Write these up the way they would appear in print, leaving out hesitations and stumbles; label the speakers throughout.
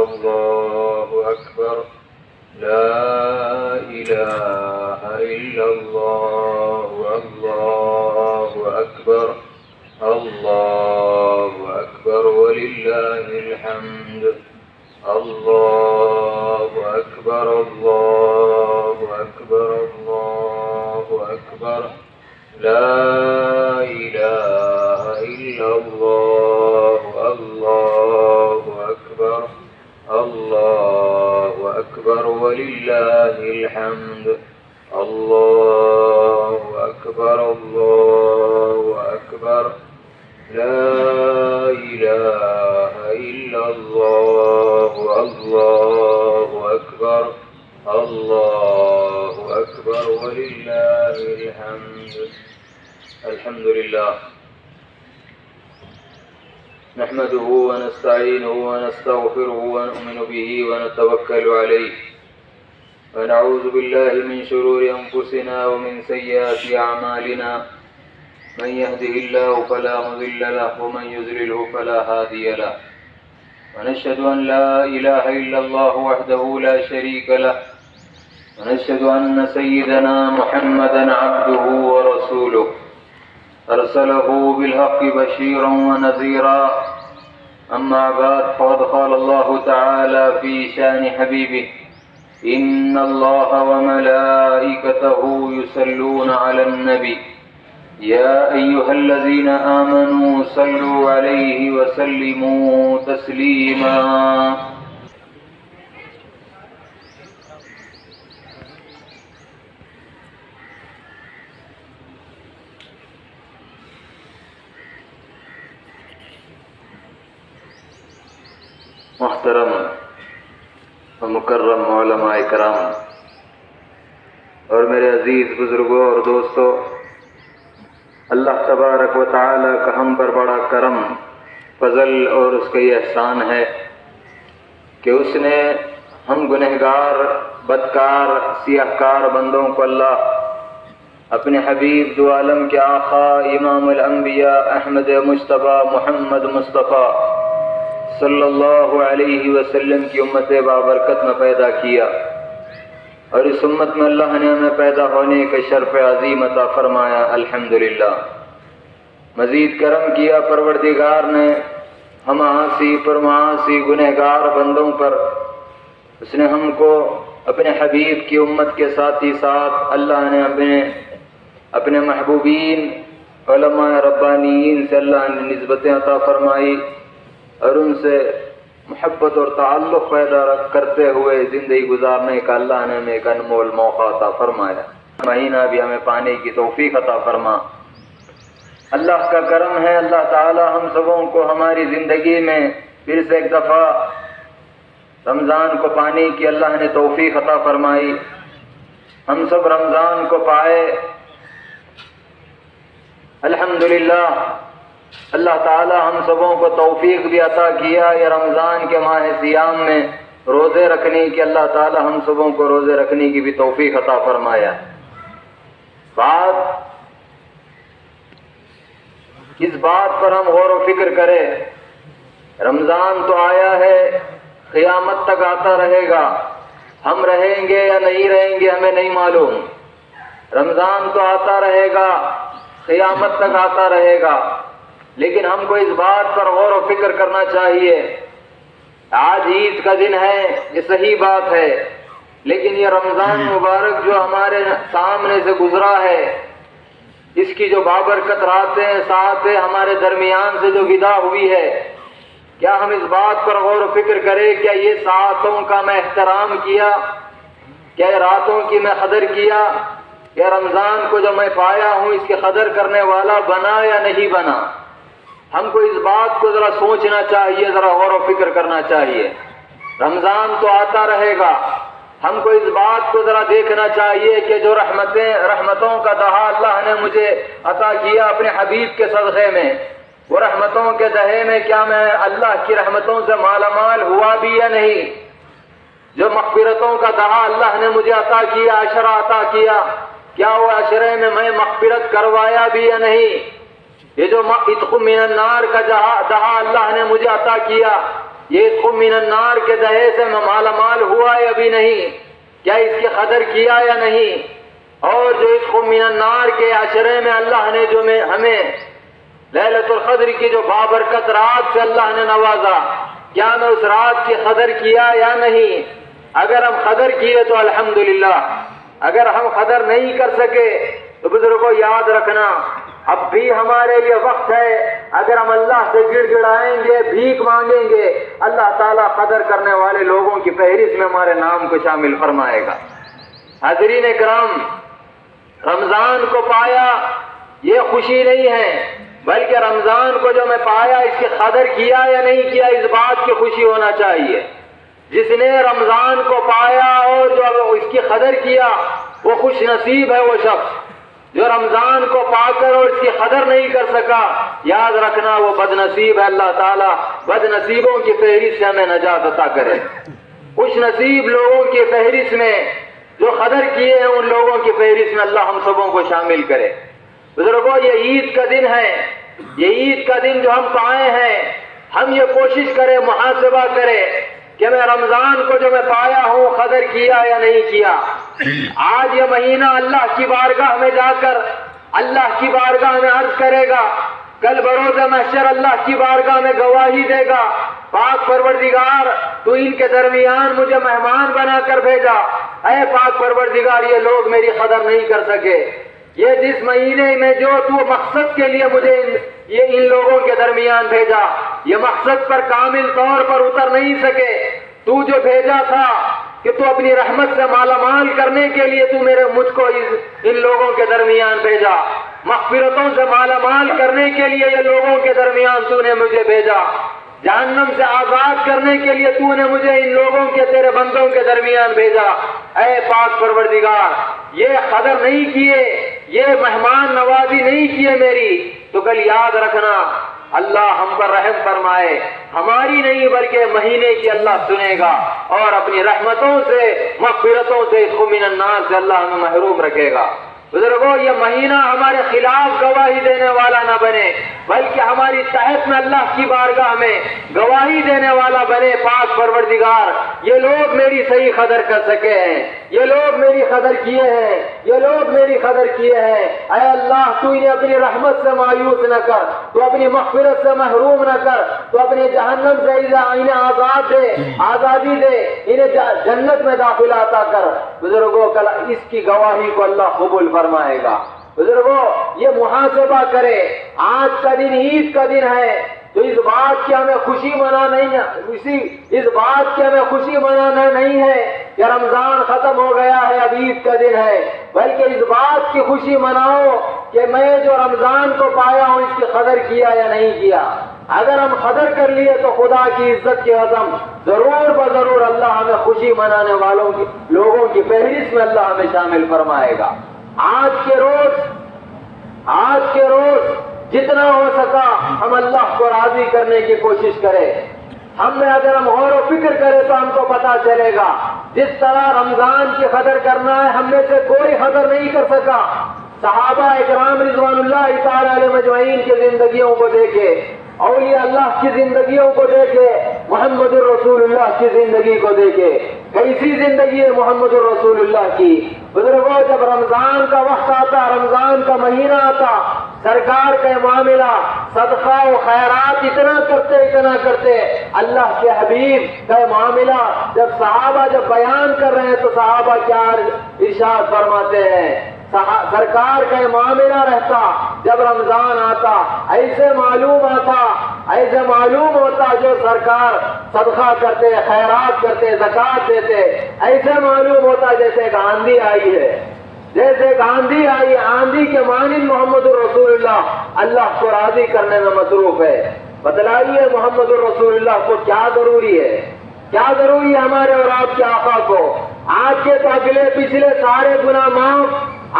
Speaker 1: الله أكبر لا إله إلا الله الله أكبر الله أكبر ولله الحمد الله أكبر الله أكبر الله أكبر لا إله إلا الله الله أكبر الله أكبر ولله الحمد الله أكبر الله أكبر لا إله إلا الله الله أكبر الله أكبر ولله الحمد. الحمد لله نحمده ونستعينه ونستغفره ونؤمن به ونتوكل عليه ونعوذ بالله من شرور أنفسنا ومن سيئات أعمالنا من يهده الله فلا مضل له ومن يضلله فلا هادي له ونشهد أن لا إله إلا الله وحده لا شريك له ونشهد أن سيدنا محمدا عبده ورسوله أرسله بالحق بشيرا ونذيرا أما بعد فقد قال الله تعالى في شأن حبيبه إن الله وملائكته يصلون على النبي يا أيها الذين آمنوا صلوا عليه وسلموا تسليما. محترم و مکرم علماء کرام اور میرے عزیز بزرگوں اور دوستوں، اللہ تبارک و تعالی کا ہم پر بڑا کرم فضل اور اس کا یہ احسان ہے کہ اس نے ہم گنہگار بدکار سیاہ کار بندوں کو اللہ اپنے حبیب دو عالم کے آقا امام الانبیاء احمد مجتبیٰ محمد مصطفیٰ صلی اللہ علیہ وسلم کی امت بابرکت میں پیدا کیا، اور اس امت میں اللہ نے ہمیں پیدا ہونے کا شرف عظیم عطا فرمایا. الحمدللہ. مزید کرم کیا پروردگار نے ہم عاصی پرمعاصی گنہگار بندوں پر، اس نے ہم کو اپنے حبیب کی امت کے ساتھ ہی ساتھ اللہ نے اپنے محبوبین علماء ربانیین سے اللہ نے نسبتیں عطا فرمائی اور ان سے محبت اور تعلق پیدا کرتے ہوئے زندگی گزارنے کا اللہ نے ہمیں ایک انمول موقع عطا فرمایا. مہینہ بھی ہمیں پانے کی توفیق عطا فرما. اللہ کا کرم ہے، اللہ تعالی ہم سبوں کو ہماری زندگی میں پھر سے ایک دفعہ رمضان کو پانے کی اللہ نے توفیق عطا فرمائی. ہم سب رمضان کو پائے. الحمدللہ. اللہ تعالی ہم سبوں کو توفیق بھی عطا کیا یہ رمضان کے ماہ صیام میں روزے رکھنے کی، اللہ تعالی ہم سبوں کو روزے رکھنے کی بھی توفیق عطا فرمایا. اس بات پر ہم غور و فکر کریں، رمضان تو آیا ہے، قیامت تک آتا رہے گا. ہم رہیں گے یا نہیں رہیں گے ہمیں نہیں معلوم. رمضان تو آتا رہے گا، قیامت تک آتا رہے گا، لیکن ہم کو اس بات پر غور و فکر کرنا چاہیے آج عید کا دن ہے، یہ صحیح بات ہے، لیکن یہ رمضان مبارک جو ہمارے سامنے سے گزرا ہے، اس کی جو بابرکت راتیں ساعتیں ہمارے درمیان سے جو ودا ہوئی ہے، کیا ہم اس بات پر غور و فکر کریں؟ کیا یہ ساعتوں کا میں احترام کیا؟ کیا راتوں کی میں قدر کیا؟ کیا رمضان کو جو میں پایا ہوں اس کی قدر کرنے والا بنا یا نہیں بنا؟ ہم کو اس بات کو ذرا سوچنا چاہیے، ذرا غور و فکر کرنا چاہیے۔ رمضان تو آتا رہے گا، ہم کو اس بات کو ذرا دیکھنا چاہیے کہ جو رحمتوں کا دہا اللہ نے مجھے عطا کیا اپنے حبیب کے صدقے میں، وہ رحمتوں کے دہے میں کیا میں اللہ کی رحمتوں سے مالا مال ہوا بھی یا نہیں؟ جو مغفرتوں کا دہا اللہ نے مجھے عطا کیا، عشرہ عطا کیا، کیا وہ عشرے میں میں مغفرت کروایا بھی یا نہیں؟ یہ جو عتق من النار کا دہا اللہ نے مجھے عطا کیا، یہ عتق من النار کے دہے سے میں مالا مال ہوا یا بھی نہیں؟ کیا اس کی قدر کیا یا نہیں؟ اور جو عتق من النار کے عشرے میں اللہ نے جو ہمیں لیلۃ القدر کی جو بابرکت رات سے اللہ نے نوازا، کیا میں اس رات کی قدر کیا یا نہیں؟ اگر ہم قدر کیے تو الحمدللہ، اگر ہم قدر نہیں کر سکے تو بزرگوں یاد رکھنا اب بھی ہمارے لیے وقت ہے۔ اگر ہم اللہ سے گڑ گڑائیں گے، بھیک مانگیں گے، اللہ تعالیٰ قدر کرنے والے لوگوں کی فہرست میں ہمارے نام کو شامل فرمائے گا۔ حاضرین کرام، رمضان کو پایا یہ خوشی نہیں ہے، بلکہ رمضان کو جو میں پایا اس کی قدر کیا یا نہیں کیا، اس بات کی خوشی ہونا چاہیے۔ جس نے رمضان کو پایا اور جو اس کی قدر کیا وہ خوش نصیب ہے۔ وہ شخص جو رمضان کو پا کر اور اس کی قدر نہیں کر سکا، یاد رکھنا وہ بد نصیب ہے۔ اللہ تعالیٰ بد نصیبوں کی فہرست سے ہمیں نجات عطا کرے۔ خوش نصیب لوگوں کی فہرست میں جو قدر کیے ہیں ان لوگوں کی فہرست میں اللہ ہم سبوں کو شامل کرے۔ بزرگوں، یہ عید کا دن ہے، یہ عید کا دن جو ہم پائے ہیں، ہم یہ کوشش کریں، محاسبہ کریں کہ میں رمضان کو جو میں پایا ہوں قدر کیا یا نہیں کیا۔ آج یہ مہینہ اللہ کی بارگاہ میں جا کر اللہ کی بارگاہ میں عرض کرے گا، کل بروز محشر اللہ کی بارگاہ میں گواہی دے گا، پاک پروردگار تو ان کے درمیان مجھے مہمان بنا کر بھیجا، اے پاک پروردگار یہ لوگ میری قدر نہیں کر سکے، یہ جس مہینے میں جو تو مقصد کے لیے مجھے ان لوگوں کے درمیان بھیجا، یہ مقصد پر کامل طور پر اتر نہیں سکے، تو جو بھیجا تھا کہ تو اپنی رحمت سے مالا مال کرنے کے لیے تو مجھ کو ان لوگوں کے درمیان بھیجا، مغفرتوں سے مالا مال کرنے کے لیے یہ لوگوں کے درمیان تو نے مجھے بھیجا، جہنم سے آزاد کرنے کے لیے تو نے مجھے ان لوگوں کے تیرے بندوں کے درمیان بھیجا، اے پاک پروردگار یہ قدر نہیں کیے، یہ مہمان نوازی نہیں کیے میری، تو کل یاد رکھنا اللہ ہم پر رحم فرمائے، ہماری نہیں بلکہ مہینے کی اللہ سنے گا، اور اپنی رحمتوں سے مغفرتوں سے من النار سے اللہ ہمیں محروم رکھے گا۔ بزرگوں، یہ مہینہ ہمارے خلاف گواہی دینے والا نہ بنے، بلکہ ہماری تحت میں اللہ کی بارگاہ میں گواہی دینے والا بنے، پاک پروردگار یہ لوگ میری صحیح قدر کر سکے ہیں، یہ لوگ میری قدر کیے ہیں، یہ لوگ میری قدر کیے ہیں، اے اللہ تو انہیں اپنی رحمت سے مایوس نہ کر، تو اپنی مغفرت سے محروم نہ کر، تو اپنے جہنم سے انہیں آزاد دے، آزادی دے، انہیں جنت میں داخلہ عطا کر۔ بزرگوں، کل اس کی گواہی کو اللہ قبول فرمائے گا۔ بزرگوں، یہ محاسبہ کرے، آج کا دن عید کا دن ہے، تو اس بات کی ہمیں خوشی منانا نہیں ہے کہ رمضان ختم ہو گیا ہے، اب عید کا دن ہے، بلکہ اس بات کی خوشی مناؤ کہ میں جو رمضان کو پایا ہوں اس کی قدر کیا یا نہیں کیا۔ اگر ہم قدر کر لیے تو خدا کی عزت کی قسم ضرور بضرور اللہ ہمیں خوشی منانے والوں کی لوگوں کی فہرست میں اللہ ہمیں شامل فرمائے گا۔ آج کے روز جتنا ہو سکا ہم اللہ کو راضی کرنے کی کوشش کریں۔ ہم میں اگر ہم غور و فکر کریں تو ہم کو پتا چلے گا، جس طرح رمضان کی قدر کرنا ہے ہم میں سے کوئی قدر نہیں کر سکا۔ صحابہ اکرام رضوان اللہ تعالی علیہ مجمعین کی زندگیوں کو دیکھے، اولیاء اللہ کی زندگیوں کو دیکھے، محمد الرسول اللہ کی زندگی کو دیکھے، کیسی زندگی ہے محمد الرسول اللہ کی۔ بزرگوں، جب رمضان کا وقت آتا، رمضان کا مہینہ آتا،
Speaker 2: سرکار کا معاملہ صدقہ و خیرات اتنا کرتے اللہ کے حبیب کا معاملہ جب صحابہ جب بیان کر رہے ہیں تو صحابہ کیا ارشاد فرماتے ہیں؟ سرکار کا معاملہ رہتا جب رمضان آتا ایسے معلوم ہوتا جو سرکار صدقہ کرتے خیرات کرتے زکات دیتے، ایسے معلوم ہوتا جیسے ایک آندھی آئی ہے، آندھی کے مانند محمد الرسول اللہ کو راضی کرنے میں مصروف ہے۔ بتلائیے محمد الرسول اللہ کو کیا ضروری ہے ہمارے اور آپ کے آقا کو؟ آپ کے تو اگلے پچھلے سارے گناہ معاف،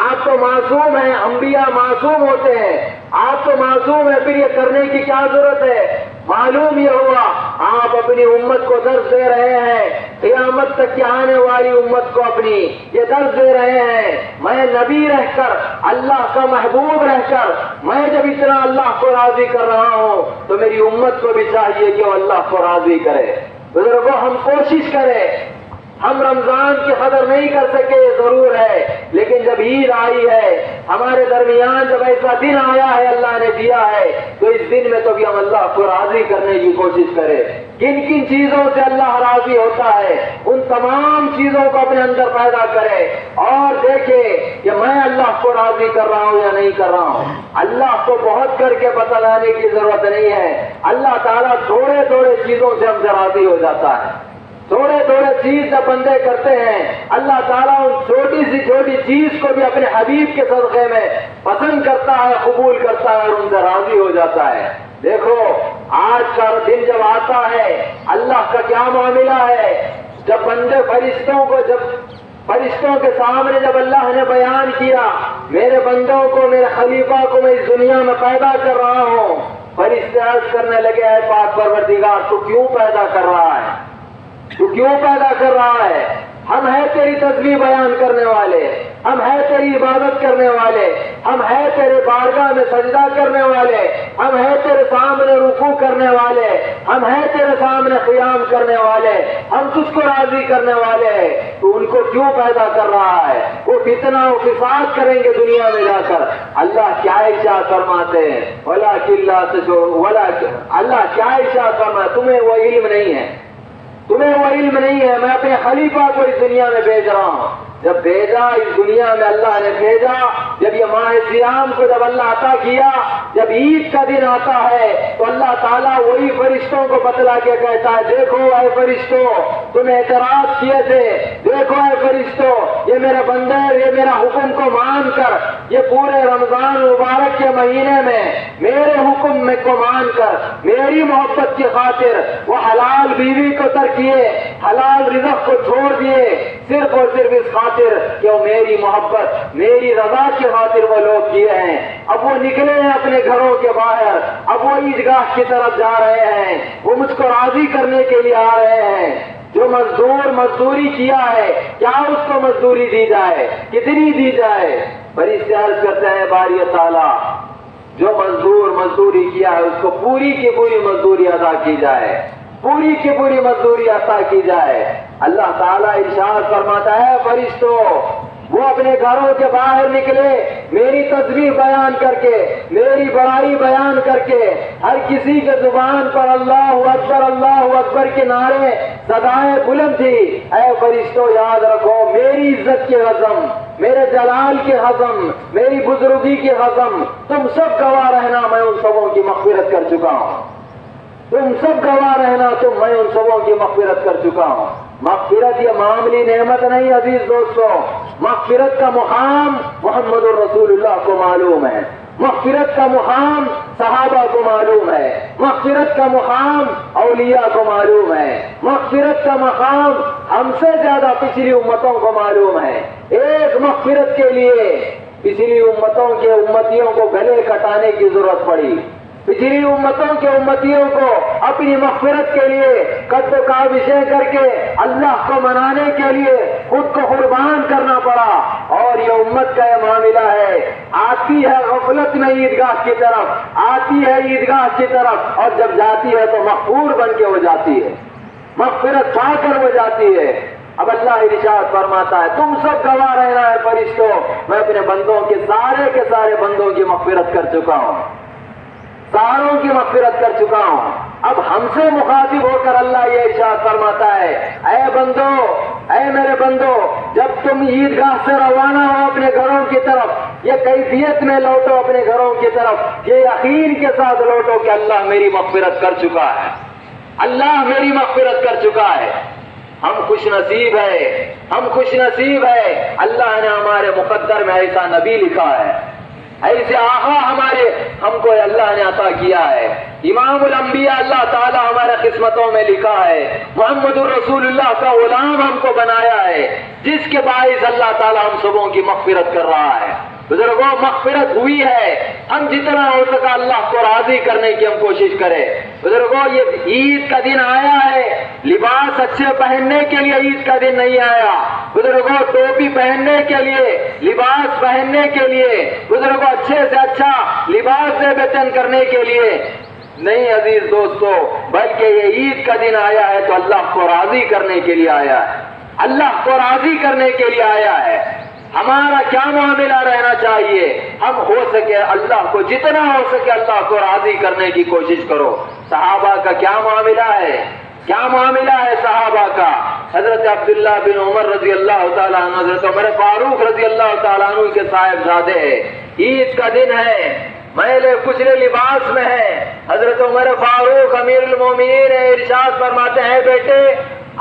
Speaker 2: آپ تو معصوم ہیں، انبیاء معصوم ہوتے ہیں، آپ تو معصوم ہیں، پھر یہ کرنے کی کیا ضرورت ہے؟ معلوم یہ ہوا آپ اپنی امت کو درس دے رہے ہیں، قیامت تک کی آنے والی امت کو اپنی یہ درس دے رہے ہیں، میں نبی رہ کر اللہ کا محبوب رہ کر میں جب اتنا اللہ کو راضی کر رہا ہوں تو میری امت کو بھی چاہیے کہ وہ اللہ کو راضی کرے۔ بزرگوں، ہم کوشش کریں، ہم رمضان کی قدر نہیں کر سکے ضرور ہے، لیکن جب عید آئی ہے ہمارے درمیان، جب ایسا دن آیا ہے اللہ نے دیا ہے، تو اس دن میں تو بھی ہم اللہ کو راضی کرنے کی کوشش کریں۔ کن کن چیزوں سے اللہ راضی ہوتا ہے ان تمام چیزوں کو اپنے اندر پیدا کرے اور دیکھے کہ میں اللہ کو راضی کر رہا ہوں یا نہیں کر رہا ہوں۔ اللہ کو بہت کر کے بتلانے کی ضرورت نہیں ہے، اللہ تعالیٰ تھوڑے چیزوں سے ہم سے راضی ہو جاتا ہے۔ تھوڑے چیز جب بندے کرتے ہیں اللہ تعالیٰ ان چھوٹی چیز کو بھی اپنے حبیب کے صدقے میں پسند کرتا ہے، قبول کرتا ہے اور ان سے راضی ہو جاتا ہے۔ دیکھو آج کا دن جب آتا ہے اللہ کا کیا معاملہ ہے، جب بندے فرشتوں کے سامنے جب اللہ نے بیان کیا میرے بندوں کو، میرے خلیفہ کو میں اس دنیا میں پیدا کر رہا ہوں، فرشتے عرض کرنے لگے اے پاک پروردگار تو کیوں پیدا کر رہا ہے؟ ہم ہیں تیری تسبیح بیان کرنے والے، ہم ہیں تیری عبادت کرنے والے، ہم ہیں تیرے بارگاہ میں سجدہ کرنے والے، ہم ہیں تیرے سامنے رکوع کرنے والے، ہم ہیں تیرے سامنے قیام کرنے والے، ہم تجھ کو راضی کرنے والے ہیں، تو ان کو کیوں پیدا کر رہا ہے؟ وہ فتنہ و فساد کریں گے دنیا میں جا کر۔ اللہ کیا ارشاد فرماتے ہیں؟ اللہ کیا ارشاد فرماتے ہیں؟ تمہیں وہ علم نہیں ہے، میں اپنے خلیفہ کو اس دنیا میں بھیج رہا ہوں۔ جب بھیجا اس دنیا میں اللہ نے بھیجا، جب یہ ماہ سیام کو جب اللہ عطا کیا، جب عید کا دن آتا ہے تو اللہ تعالیٰ وہی فرشتوں کو بتلا کے کہتا ہے دیکھو اے فرشتوں تم اعتراض کیے تھے، دیکھو اے فرشتوں یہ میرے بندے یہ میرا حکم کو مان کر یہ پورے رمضان مبارک کے مہینے میں میرے حکم میں کو مان کر میری محبت کی خاطر وہ حلال بیوی کو ترک کیے، حلال رزق کو چھوڑ دیے، صرف اور صرف اس خاطر کہ وہ میری محبت میری رضا کی خاطر وہ لوگ کیے ہیں۔ اب وہ نکلے ہیں اپنے گھروں کے باہر، اب وہ عیدگاہ کی طرف جا رہے ہیں، وہ مجھ کو راضی کرنے کے لیے آ رہے ہیں۔ جو مزدوری کیا ہے کیا اس کو مزدوری دی جائے؟ کتنی دی جائے؟ فرشتے عرض کرتے ہیں باری تعالیٰ جو مزدوری کیا ہے اس کو پوری کی پوری مزدوری ادا کی جائے، پوری کی پوری مزدوری عطا کی جائے۔ اللہ تعالیٰ ارشاد فرماتا ہے فرشتوں وہ اپنے گھروں کے باہر نکلے میری تسبیح بیان کر کے میری بڑائی بیان کر کے، ہر کسی کے زبان پر اللہ اکبر کے نعرے صدائیں بلند تھی۔ اے فرشتوں یاد رکھو میری عزت کی قسم، میرے جلال کی قسم، میری بزرگی کی قسم، تم سب گواہ رہنا میں ان سبوں کی مغفرت کر چکا ہوں، تم سب گواہ رہنا میں ان سبوں کی مغفرت کر چکا ہوں۔ مغفرت یہ معاملی نعمت نہیں عزیز دوستو، مغفرت کا مقام محمد الرسول اللہ کو معلوم ہے، مغفرت کا مقام صحابہ کو معلوم ہے، مغفرت کا مقام اولیاء کو معلوم ہے، مغفرت کا مقام ہم سے زیادہ پچھلی امتوں کو معلوم ہے۔ ایک مغفرت کے لیے پچھلی امتوں کے امتیوں کو گلے کٹانے کی ضرورت پڑی، پچھلی امتوں کے امتیوں کو اپنی مغفرت کے لیے قد و کاوشیں کر کے اللہ کو منانے کے لیے خود کو قربان کرنا پڑا، اور یہ امت کا یہ معاملہ ہے آتی ہے غفلت میں عیدگاہ کی طرف، آتی ہے عیدگاہ کی طرف اور جب جاتی ہے تو مغفور بن کے ہو جاتی ہے، مغفرت پا کر وہ جاتی ہے۔ اب اللہ ارشاد فرماتا ہے تم سب گواہ رہنا ہے فرشتوں، میں اپنے بندوں کے سارے بندوں کی مغفرت کر چکا ہوں، ساروں کی مغفرت کر چکا ہوں۔ اب ہم سے مخاطب ہو کر اللہ یہ ارشاد فرماتا ہے اے بندو، اے میرے بندو، جب تم عیدگاہ سے روانہ ہو اپنے گھروں کی طرف، یہ کیفیت میں لوٹو اپنے گھروں کی طرف، یہ یقین کے ساتھ لوٹو کہ اللہ میری مغفرت کر چکا ہے، اللہ میری مغفرت کر چکا ہے۔ ہم خوش نصیب ہے، ہم خوش نصیب ہے، اللہ نے ہمارے مقدر میں ایسا نبی لکھا ہے، ایسے آقا ہم کو اللہ نے عطا کیا ہے، امام الانبیاء اللہ تعالیٰ ہمارے قسمتوں میں لکھا ہے، محمد الرسول اللہ کا غلام ہم کو بنایا ہے، جس کے باعث اللہ تعالیٰ ہم سبوں کی مغفرت کر رہا ہے۔ بزرگوں مغفرت ہوئی ہے، ہم جتنا ہو سکا اللہ کو راضی کرنے کی ہم کوشش کریں۔ بزرگوں یہ عید کا دن آیا ہے، لباس اچھے پہننے کے لیے عید کا دن نہیں آیا، بزرگوں ٹوپی پہننے کے لیے، لباس پہننے کے لیے، بزرگوں اچھے سے اچھا لباس سے بیچن کرنے کے لیے نہیں عزیز دوستو، بلکہ یہ عید کا دن آیا ہے تو اللہ کو راضی کرنے کے لیے آیا ہے، اللہ کو راضی کرنے کے لیے آیا ہے۔ ہمارا کیا معاملہ رہنا چاہیے؟ ہم ہو سکے اللہ کو جتنا ہو سکے اللہ کو راضی کرنے کی کوشش کرو۔ صحابہ کا کیا معاملہ ہے؟ کیا معاملہ ہے صحابہ کا؟ حضرت عبداللہ بن عمر رضی اللہ تعالیٰ عنہ، حضرت عمر فاروق رضی اللہ تعالیٰ عنہ کے صاحبزادے ہیں، عید کا دن ہے، میلے کچلے لباس میں ہے، حضرت عمر فاروق امیر المومنین ارشاد فرماتے ہیں بیٹے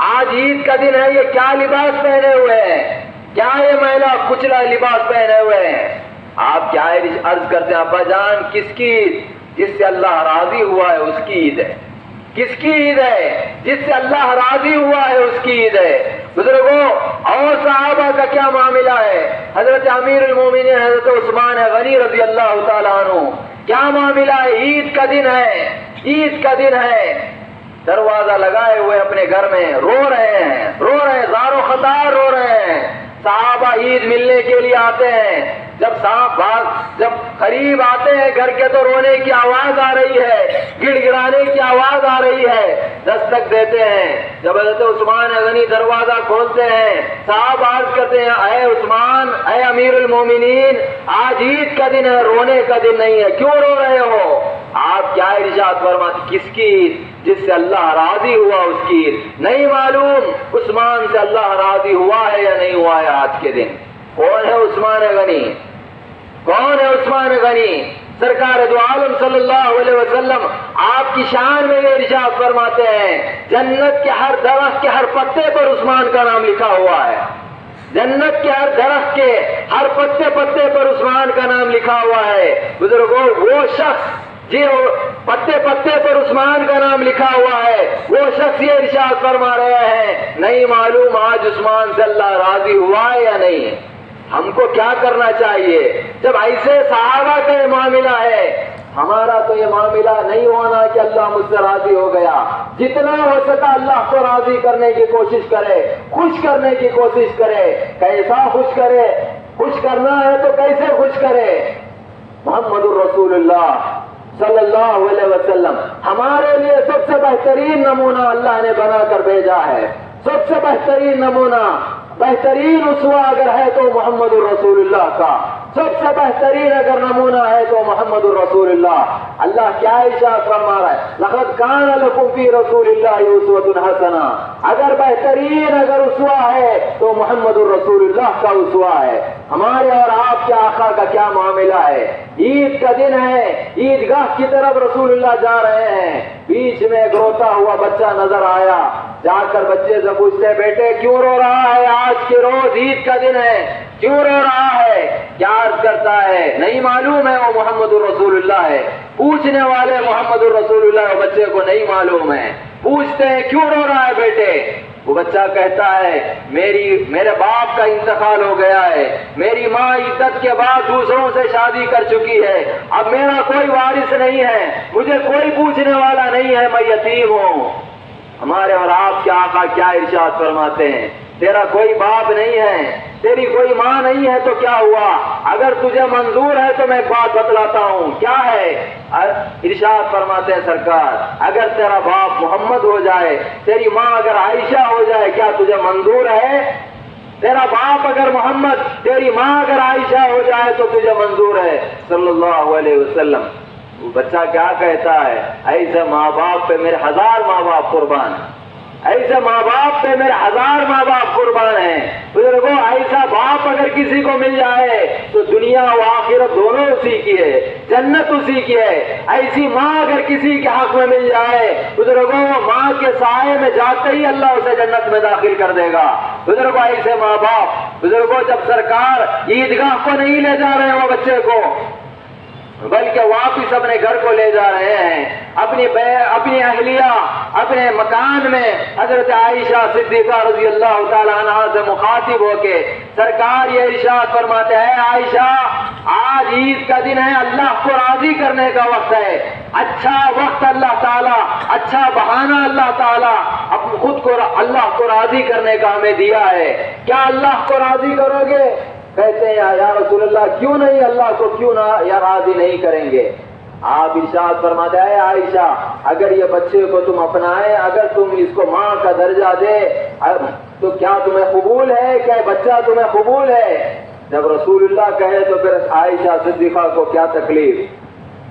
Speaker 2: آج عید کا دن ہے، یہ کیا لباس پہنے ہوئے ہیں؟ کیا یہ میلا کچلا لباس پہنے ہوئے ہیں؟ آپ کیا عرض کرتے ہیں ابا جان کس کی عید؟ جس سے اللہ راضی ہوا ہے اس کی عید ہے۔ کس کی عید ہے؟ جس سے اللہ راضی ہوا ہے اس کی عید ہے۔ بزرگوں اور صحابہ کا کیا معاملہ ہے؟ حضرت امیر المومنین حضرت عثمان غنی رضی اللہ تعالیٰ عنہ، کیا معاملہ ہے؟ عید کا دن ہے، عید کا دن ہے، دروازہ لگائے ہوئے اپنے گھر میں رو رہے ہیں، زار و خطار رو رہے ہیں۔ صحابہ عید ملنے کے لیے آتے ہیں، جب قریب آتے ہیں گھر کے تو رونے کی آواز آ رہی ہے، گڑ گڑانے کی آواز آ رہی ہے، دستک دیتے ہیں۔ جب حضرت عثمان غنی دروازہ کھولتے ہیں، صاحب عرض کرتے ہیں اے عثمان، اے امیر المومنین، آج عید کا دن ہے، رونے کا دن نہیں ہے، کیوں رو رہے ہو؟ آپ کیا ارشاد فرماتے؟ کس کی عید؟ جس سے اللہ راضی ہوا اس کی عید۔ نہیں معلوم عثمان سے اللہ راضی ہوا ہے یا نہیں ہوا ہے آج کے دن؟ کون ہے عثمان غنی؟ کون ہے عثمان غنی؟ سرکار دو عالم صلی اللہ علیہ وسلم آپ کی شان میں یہ ارشاد فرماتے ہیں جنت کے ہر درخت کے ہر پتے پر عثمان کا نام لکھا ہوا ہے، جنت کے ہر درخت کے ہر پتے پر عثمان کا نام لکھا ہوا ہے۔ بزرگوں وہ شخص جی پتے پر عثمان کا نام لکھا ہوا ہے، وہ شخص یہ ارشاد فرما رہے ہیں نہیں معلوم آج عثمان سے اللہ راضی ہوا ہے یا نہیں۔ ہم کو کیا کرنا چاہیے جب ایسے صحابہ کا یہ معاملہ ہے؟ ہمارا تو یہ معاملہ نہیں ہونا کہ اللہ مجھ سے راضی ہو گیا، جتنا ہو سکا اللہ کو راضی کرنے کی کوشش کرے، خوش کرنے کی کوشش کرے۔ کیسا خوش کرے؟ خوش کرنا ہے تو کیسے خوش کرے؟ محمد الرسول اللہ صلی اللہ علیہ وسلم ہمارے لیے سب سے بہترین نمونہ اللہ نے بنا کر بھیجا ہے، سب سے بہترین نمونہ، بہترین اسوہ اگر ہے تو محمد الرسول اللہ کا، سب سے بہترین اگر نمونہ ہے تو محمد الرسول اللہ۔ اللہ کیا ارشاد فرما رہا ہے؟ لقد کان لکم فی رسول اللہ اسوۃ حسنہ، اگر بہترین اگر اسوہ ہے تو محمد الرسول اللہ کا اسوہ ہے۔ ہمارے اور آپ کے آقا کا کیا معاملہ ہے؟ عید کا دن ہے، عیدگاہ کی طرف رسول اللہ جا رہے ہیں، بیچ میں ایک روتا ہوا بچہ نظر آیا، جا کر بچے سے پوچھتے بیٹے کیوں رو رہا ہے؟ آج کے روز عید کا دن ہے، کیوں رو رہا ہے؟ کیا عرض کرتا ہے؟ نہیں معلوم ہے وہ محمد الرسول اللہ ہے۔ پوچھنے والے محمد الرسول اللہ بچے کو نہیں معلوم ہے، پوچھتے ہیں کیوں رو رہا ہے بیٹے؟ وہ بچہ کہتا ہے میرے باپ کا انتقال ہو گیا ہے، میری ماں عدت کے بعد دوسروں سے شادی کر چکی ہے، اب میرا کوئی وارث نہیں ہے، مجھے کوئی پوچھنے والا نہیں ہے، میں یتیم ہوں۔ ہمارے اور آپ کے آقا کیا ارشاد فرماتے ہیں؟ تیرا کوئی باپ نہیں ہے، تیری کوئی ماں نہیں ہے تو کیا ہوا؟ اگر تجھے منظور ہے تو میں ایک بات بتلاتا ہوں، کیا ہے؟ ارشاد فرماتے ہیں سرکار، اگر تیرا باپ محمد ہو جائے، تیری ماں اگر عائشہ ہو جائے، کیا تجھے منظور ہے؟ تیرا باپ اگر محمد، تیری ماں اگر عائشہ ہو جائے تو تجھے منظور ہے؟ صلی اللہ علیہ وسلم۔ وہ بچہ کیا کہتا ہے؟ ایسے ماں باپ پہ میرے 1000 ماں باپ قربان ہیں، ایسے ماں باپ پہ میرے 1000 ماں باپ قربان ہیں۔ بزرگوں، ایسا باپ اگر کسی کو مل جائے تو دنیا و آخرت دونوں اسی کی ہے، جنت اسی کی ہے۔ ایسی ماں اگر کسی کے حق میں مل جائے، بزرگوں، ماں کے سائے میں جاتے ہی اللہ اسے جنت میں داخل کر دے گا۔ بزرگوں، ایسے ماں باپ، بزرگوں، جب سرکار عیدگاہ کو نہیں لے جا رہے ہیں وہ بچے کو، بلکہ واپس اپنے گھر کو لے جا رہے ہیں، اپنی اہلیہ اپنے مکان میں حضرت عائشہ صدیقہ رضی اللہ تعالیٰ عنہ سے مخاطب ہو کے سرکار یہ ارشاد فرماتے ہیں، عائشہ، آج عید کا دن ہے، اللہ کو راضی کرنے کا وقت ہے، اچھا وقت اللہ تعالیٰ، اچھا بہانہ اللہ تعالیٰ خود کو اللہ کو راضی کرنے کا ہمیں دیا ہے۔ کیا اللہ کو راضی کرو گے؟ کہتے ہیں یا رسول اللہ کیوں نہیں، اللہ کو کیوں نہ یا راضی نہیں کریں گے؟ آپ ارشاد فرماتے ہیں، عائشہ، اگر یہ بچے کو تم اپنائے، اگر تم اس کو ماں کا درجہ دے تو کیا تمہیں قبول ہے؟ کیا بچہ تمہیں قبول ہے؟ جب رسول اللہ کہے تو پھر عائشہ صدیقہ کو کیا تکلیف؟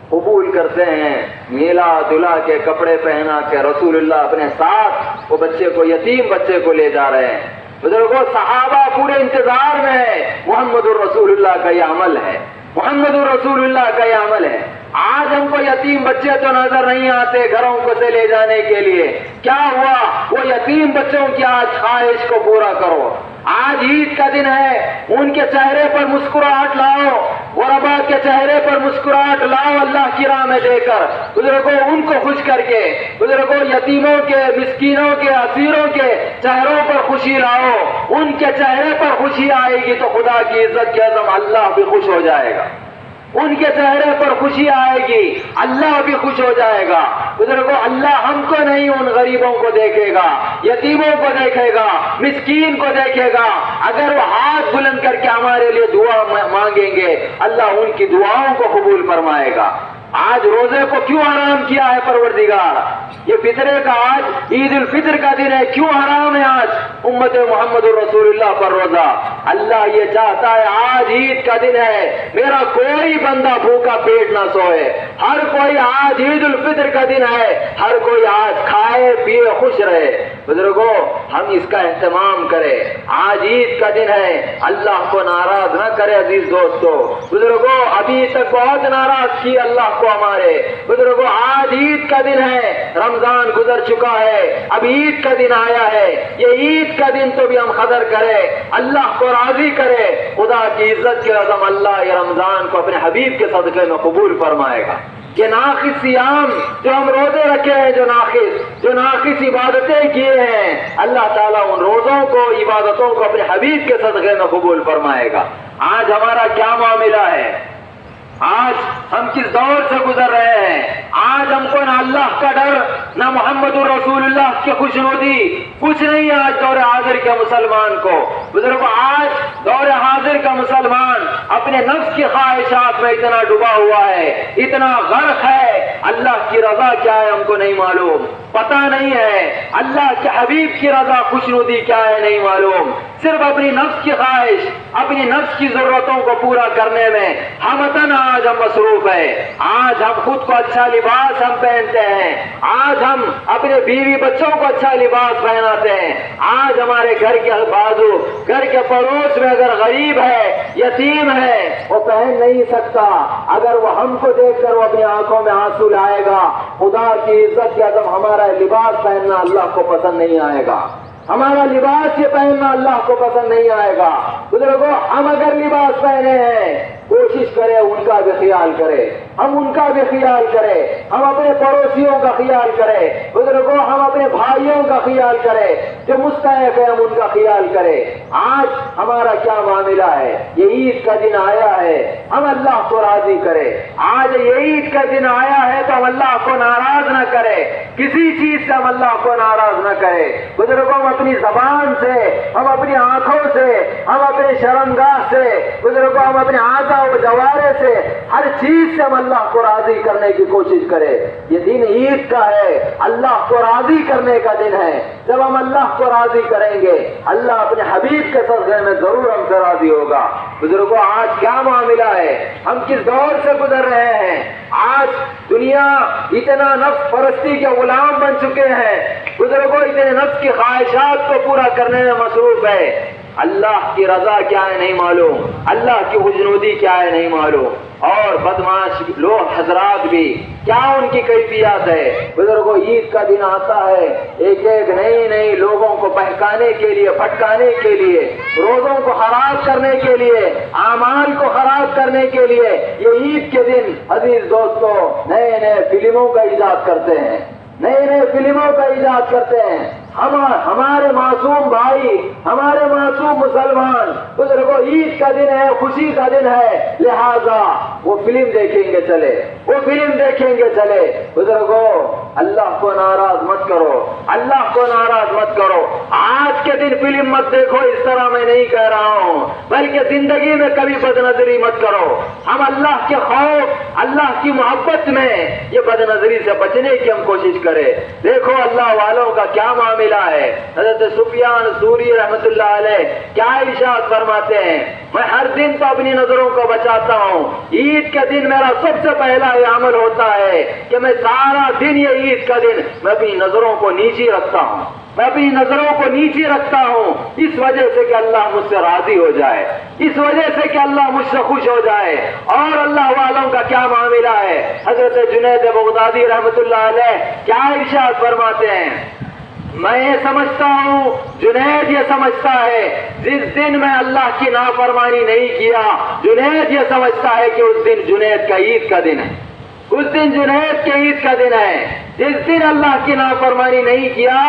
Speaker 2: قبول کرتے ہیں، میلا دلہا کے کپڑے پہنا کے رسول اللہ اپنے ساتھ وہ بچے کو، یتیم بچے کو لے جا رہے ہیں۔ بزرگوں، صحابہ پورے انتظار میں ہے، محمد الرسول اللہ کا یہ عمل ہے، محمد الرسول اللہ کا یہ عمل ہے۔ آج ہم کو یتیم بچے تو نظر نہیں آتے گھروں کو سے لے جانے کے لیے، کیا ہوا؟ وہ یتیم بچوں کی آج خواہش کو پورا کرو۔ آج عید کا دن ہے، ان کے چہرے پر مسکراہٹ لاؤ، غربا کے چہرے پر مسکراہٹ لاؤ اللہ کی راہ میں دے کر، بزرگوں ان کو خوش کر کے، بزرگوں یتیموں کے، مسکینوں کے، اسیروں کے چہروں پر خوشی لاؤ۔ ان کے چہرے پر خوشی آئے گی تو خدا کی عزت کے عظم اللہ بھی خوش ہو جائے گا، ان کے چہرے پر خوشی آئے گی، اللہ بھی خوش ہو جائے گا۔ بزرگوں، اللہ ہم کو نہیں، ان غریبوں کو دیکھے گا، یتیموں کو دیکھے گا، مسکین کو دیکھے گا۔ اگر وہ ہاتھ بلند کر کے ہمارے لیے دعا مانگیں گے، اللہ ان کی دعاؤں کو قبول فرمائے گا۔ آج روزے کو کیوں حرام کیا ہے پروردگار؟ یہ فطرے کا آج عید الفطر کا دن ہے، کیوں حرام ہے آج امت محمد الرسول اللہ پر روزہ؟ اللہ یہ چاہتا ہے آج عید کا دن ہے، میرا کوئی بندہ بھوکا پیٹ نہ سوئے، ہر کوئی آج عید الفطر کا دن ہے، ہر کوئی آج کھائے پیے خوش رہے۔ بزرگوں، ہم اس کا اہتمام کریں، آج عید کا دن ہے، اللہ کو ناراض نہ کرے عزیز دوستو۔ بزرگوں، ابھی تک بہت ناراض کی اللہ کو ہمارے، بزرگوں آج عید کا دن ہے، رمضان گزر چکا ہے، اب عید کا دن آیا ہے، یہ عید کا دن تو بھی ہم قدر کریں، اللہ کو راضی کرے، خدا کی عزت کے عظم اللہ یہ رمضان کو اپنے حبیب کے صدقے میں قبول فرمائے گا۔ یہ ناقص صیام جو ہم روزے رکھے ہیں، جو ناقص عبادتیں کیے ہیں، اللہ تعالیٰ ان روزوں کو، عبادتوں کو اپنے حبیب کے صدقے میں قبول فرمائے گا۔ آج ہمارا کیا معاملہ ہے؟ آج ہم کس دور سے گزر رہے ہیں؟ آج ہم کو نہ اللہ کا ڈر، نہ محمد الرسول اللہ کی خوشنودی، کچھ نہیں آج دور حاضر کے مسلمان کو۔ بزرگوں، آج دور حاضر کا مسلمان اپنے نفس کی خواہشات میں اتنا ڈوبا ہوا ہے، اتنا غرق ہے، اللہ کی رضا کیا ہے ہم کو نہیں معلوم، پتہ نہیں ہے، اللہ کے حبیب کی رضا خوشنودی کیا ہے نہیں معلوم، صرف اپنی نفس کی خواہش، اپنی نفس کی ضرورتوں کو پورا کرنے میں ہمتن آج ہم مصروف ہے۔ آج ہم خود کو اچھا لباس ہم پہنتے ہیں، آج ہم اپنے بیوی بچوں کو اچھا لباس پہناتے ہیں، آج ہمارے گھر کے بازو، گھر کے پڑوس میں اگر غریب ہے، یتیم ہے، وہ پہن نہیں سکتا، اگر وہ ہم کو دیکھ کر وہ اپنی آنکھوں میں آنسو لائے گا، خدا کی عزت کے عظم ہمارا لباس پہننا اللہ کو پسند نہیں آئے گا، ہمارا لباس یہ پہننا اللہ کو پسند نہیں آئے گا۔ بزرگوں، ہم اگر لباس پہنے ہیں، کوشش کرے ان کا بھی خیال کرے، ہم ان کا بھی خیال کریں، ہم اپنے پڑوسیوں کا خیال کریں، بزرگوں ہم اپنے بھائیوں کا خیال کرے، جو مستحق ہے ہم ان کا خیال کرے۔ آج ہمارا کیا معاملہ ہے؟ یہ عید کا دن آیا ہے، ہم اللہ کو راضی کرے۔ آج یہ عید کا دن آیا ہے تو ہم اللہ کو ناراض نہ کرے، کسی چیز سے ہم اللہ کو ناراض نہ کرے۔ بزرگوں، ہم اپنی زبان سے، ہم اپنی آنکھوں سے، ہم اپنے شرمگاہ سے، بزرگوں ہم اپنے اعضاء و جوارے سے، ہر چیز سے ہم اللہ کو راضی کرنے کی کوشش کرے۔ یہ دن عید کا ہے، اللہ کو راضی کرنے کا دن ہے۔ جب ہم اللہ کو راضی کریں گے، اللہ اپنے حبیب کے صدقے میں ضرور ہم سے راضی ہوگا۔ بزرگوں، آج کیا معاملہ ہے؟ ہم کس دور سے گزر رہے ہیں؟ آج دنیا اتنا نفس پرستی کے غلام بن چکے ہیں، بزرگوں اتنے نفس کی خواہشات کو پورا کرنے میں مصروف ہے۔ اللہ کی رضا کیا ہے نہیں معلوم، اللہ کی خوشنودی کیا ہے نہیں معلوم، اور بدمعاش لوگ حضرات بھی کیا ان کی کیفیت ہے۔ بزرگوں، عید کا دن آتا ہے، ایک ایک نئی لوگوں کو بہکانے کے لیے، بھٹکانے کے لیے، روزوں کو خراب کرنے کے لیے، اعمال کو خراب کرنے کے لیے یہ عید کے دن عزیز دوستوں نئے فلموں کا ایجاد کرتے ہیں، نئے فلموں کا ایجاد کرتے ہیں۔ ہمارے معصوم بھائی، ہمارے معصوم مسلمان، بزرگوں عید کا دن ہے، خوشی کا دن ہے، لہذا وہ فلم دیکھیں گے چلے، وہ فلم دیکھیں گے چلے۔ بزرگوں، اللہ کو ناراض مت کرو، اللہ کو ناراض مت کرو۔ آج کے دن فلم مت دیکھو، اس طرح میں نہیں کہہ رہا ہوں، بلکہ زندگی میں کبھی بد نظری مت کرو۔ ہم اللہ کے خوف، اللہ کی محبت میں یہ بد نظری سے بچنے کی ہم کوشش کریں۔ دیکھو اللہ والوں کا کیا معاملہ ہے۔ حضرت سفیان ثوری رحمت اللہ علیہ کیا ارشاد فرماتے ہیں، میں ہر دن تو اپنی نظروں کو بچاتا ہوں، عید کے دن میرا سب سے پہلا یہ عمل ہوتا ہے کہ میں سارا دن، یہ عید کا دن میں اپنی نظروں کو نیچی رکھتا ہوں، میں اپنی نظروں کو نیچی رکھتا ہوں، اس وجہ سے کہ اللہ مجھ سے راضی ہو جائے، اس وجہ سے کہ اللہ مجھ سے خوش ہو جائے۔ اور اللہ والوں کا کیا معاملہ ہے؟ حضرت جنید بغدادی رحمت اللہ علیہ کیا ارشاد فرماتے ہیں، میں یہ سمجھتا ہوں، جنید یہ سمجھتا ہے، جس دن میں اللہ کی نافرمانی نہیں کیا، جنید یہ سمجھتا ہے کہ اس دن جنید کا عید کا دن ہے، اس دن جنید کے عید کا دن ہے۔ جس دن اللہ کی نافرمانی نہیں کیا،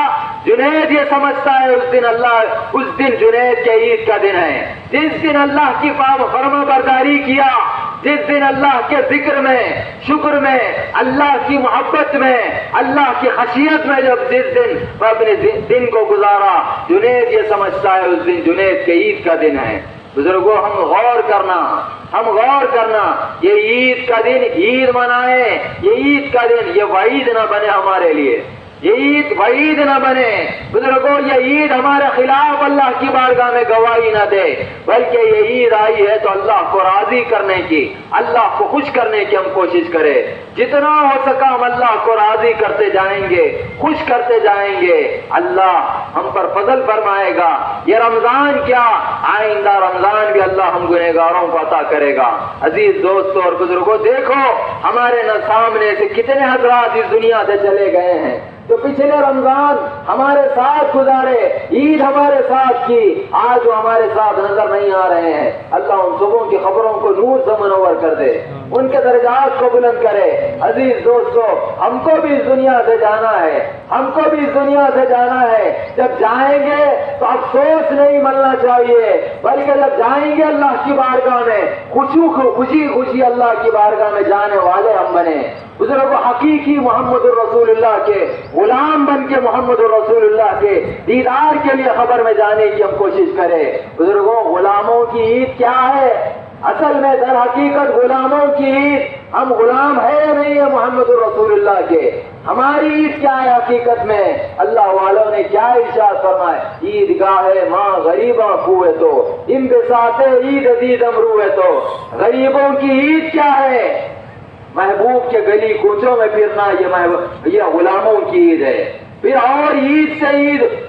Speaker 2: جنید یہ سمجھتا ہے اس دن جنید کے عید کا دن ہے۔ جس دن اللہ کی فرما برداری کیا، جس دن اللہ کے ذکر میں، شکر میں، اللہ کی محبت میں، اللہ کی خشیت میں جس دن وہ اپنے دن کو گزارا، جنید یہ سمجھتا ہے اس دن جنید کے عید کا دن ہے۔ بزرگوں، ہم غور کرنا، یہ عید کا دن عید منائیں، یہ عید کا دن یہ وعید نہ بنے ہمارے لیے، یہ عید وعید نہ بنے۔ بزرگوں، یہ عید ہمارے خلاف اللہ کی بارگاہ میں گواہی نہ دے، بلکہ یہ عید آئی ہے تو اللہ کو راضی کرنے کی، اللہ کو خوش کرنے کی ہم کوشش کریں۔ جتنا ہو سکا ہم اللہ کو راضی کرتے جائیں گے، خوش کرتے جائیں گے، اللہ ہم پر فضل فرمائے گا۔ یہ رمضان کیا، آئندہ رمضان بھی اللہ ہم گنہگاروں کو عطا کرے گا۔ عزیز دوستوں اور بزرگوں، دیکھو ہمارے سامنے سے کتنے حضرات اس دنیا سے چلے گئے ہیں، جو پچھلے رمضان ہمارے ساتھ گزارے، عید ہمارے ساتھ کی، آج وہ ہمارے ساتھ نظر نہیں آ رہے ہیں۔ اللہ ان سبوں کی خبروں کو نور سے منور کر دے، ان کے درجات کو بلند کرے۔ عزیز دوستو، ہم کو بھی اس دنیا سے جانا ہے، ہم کو بھی اس دنیا سے جانا ہے۔ جب جائیں گے تو افسوس نہیں ملنا چاہیے، بلکہ جب جائیں گے اللہ کی بارگاہ میں خوشی اللہ کی بارگاہ میں جانے والے ہم بنے۔ بزرگوں، حقیقی محمد الرسول اللہ کے غلام بن کے محمد الرسول اللہ کے دیدار کے لیے خبر میں جانے کی ہم کوشش کریں۔ بزرگوں، غلاموں کی عید کیا ہے؟ اصل میں در حقیقت غلاموں کی عید، ہم غلام ہے یا نہیں ہے محمد الرسول اللہ کے؟ ہماری عید کیا ہے حقیقت میں؟ اللہ والوں نے کیا ارشاد فرمایا، عید گاہ ماں غریباں کوئے تو ان بساتے عید عزیز امروے تو۔ غریبوں کی عید کیا ہے؟ محبوب کے گلی کوچوں میں پھرنا، یہ غلاموں کی عید ہے۔ پھر اور عید سے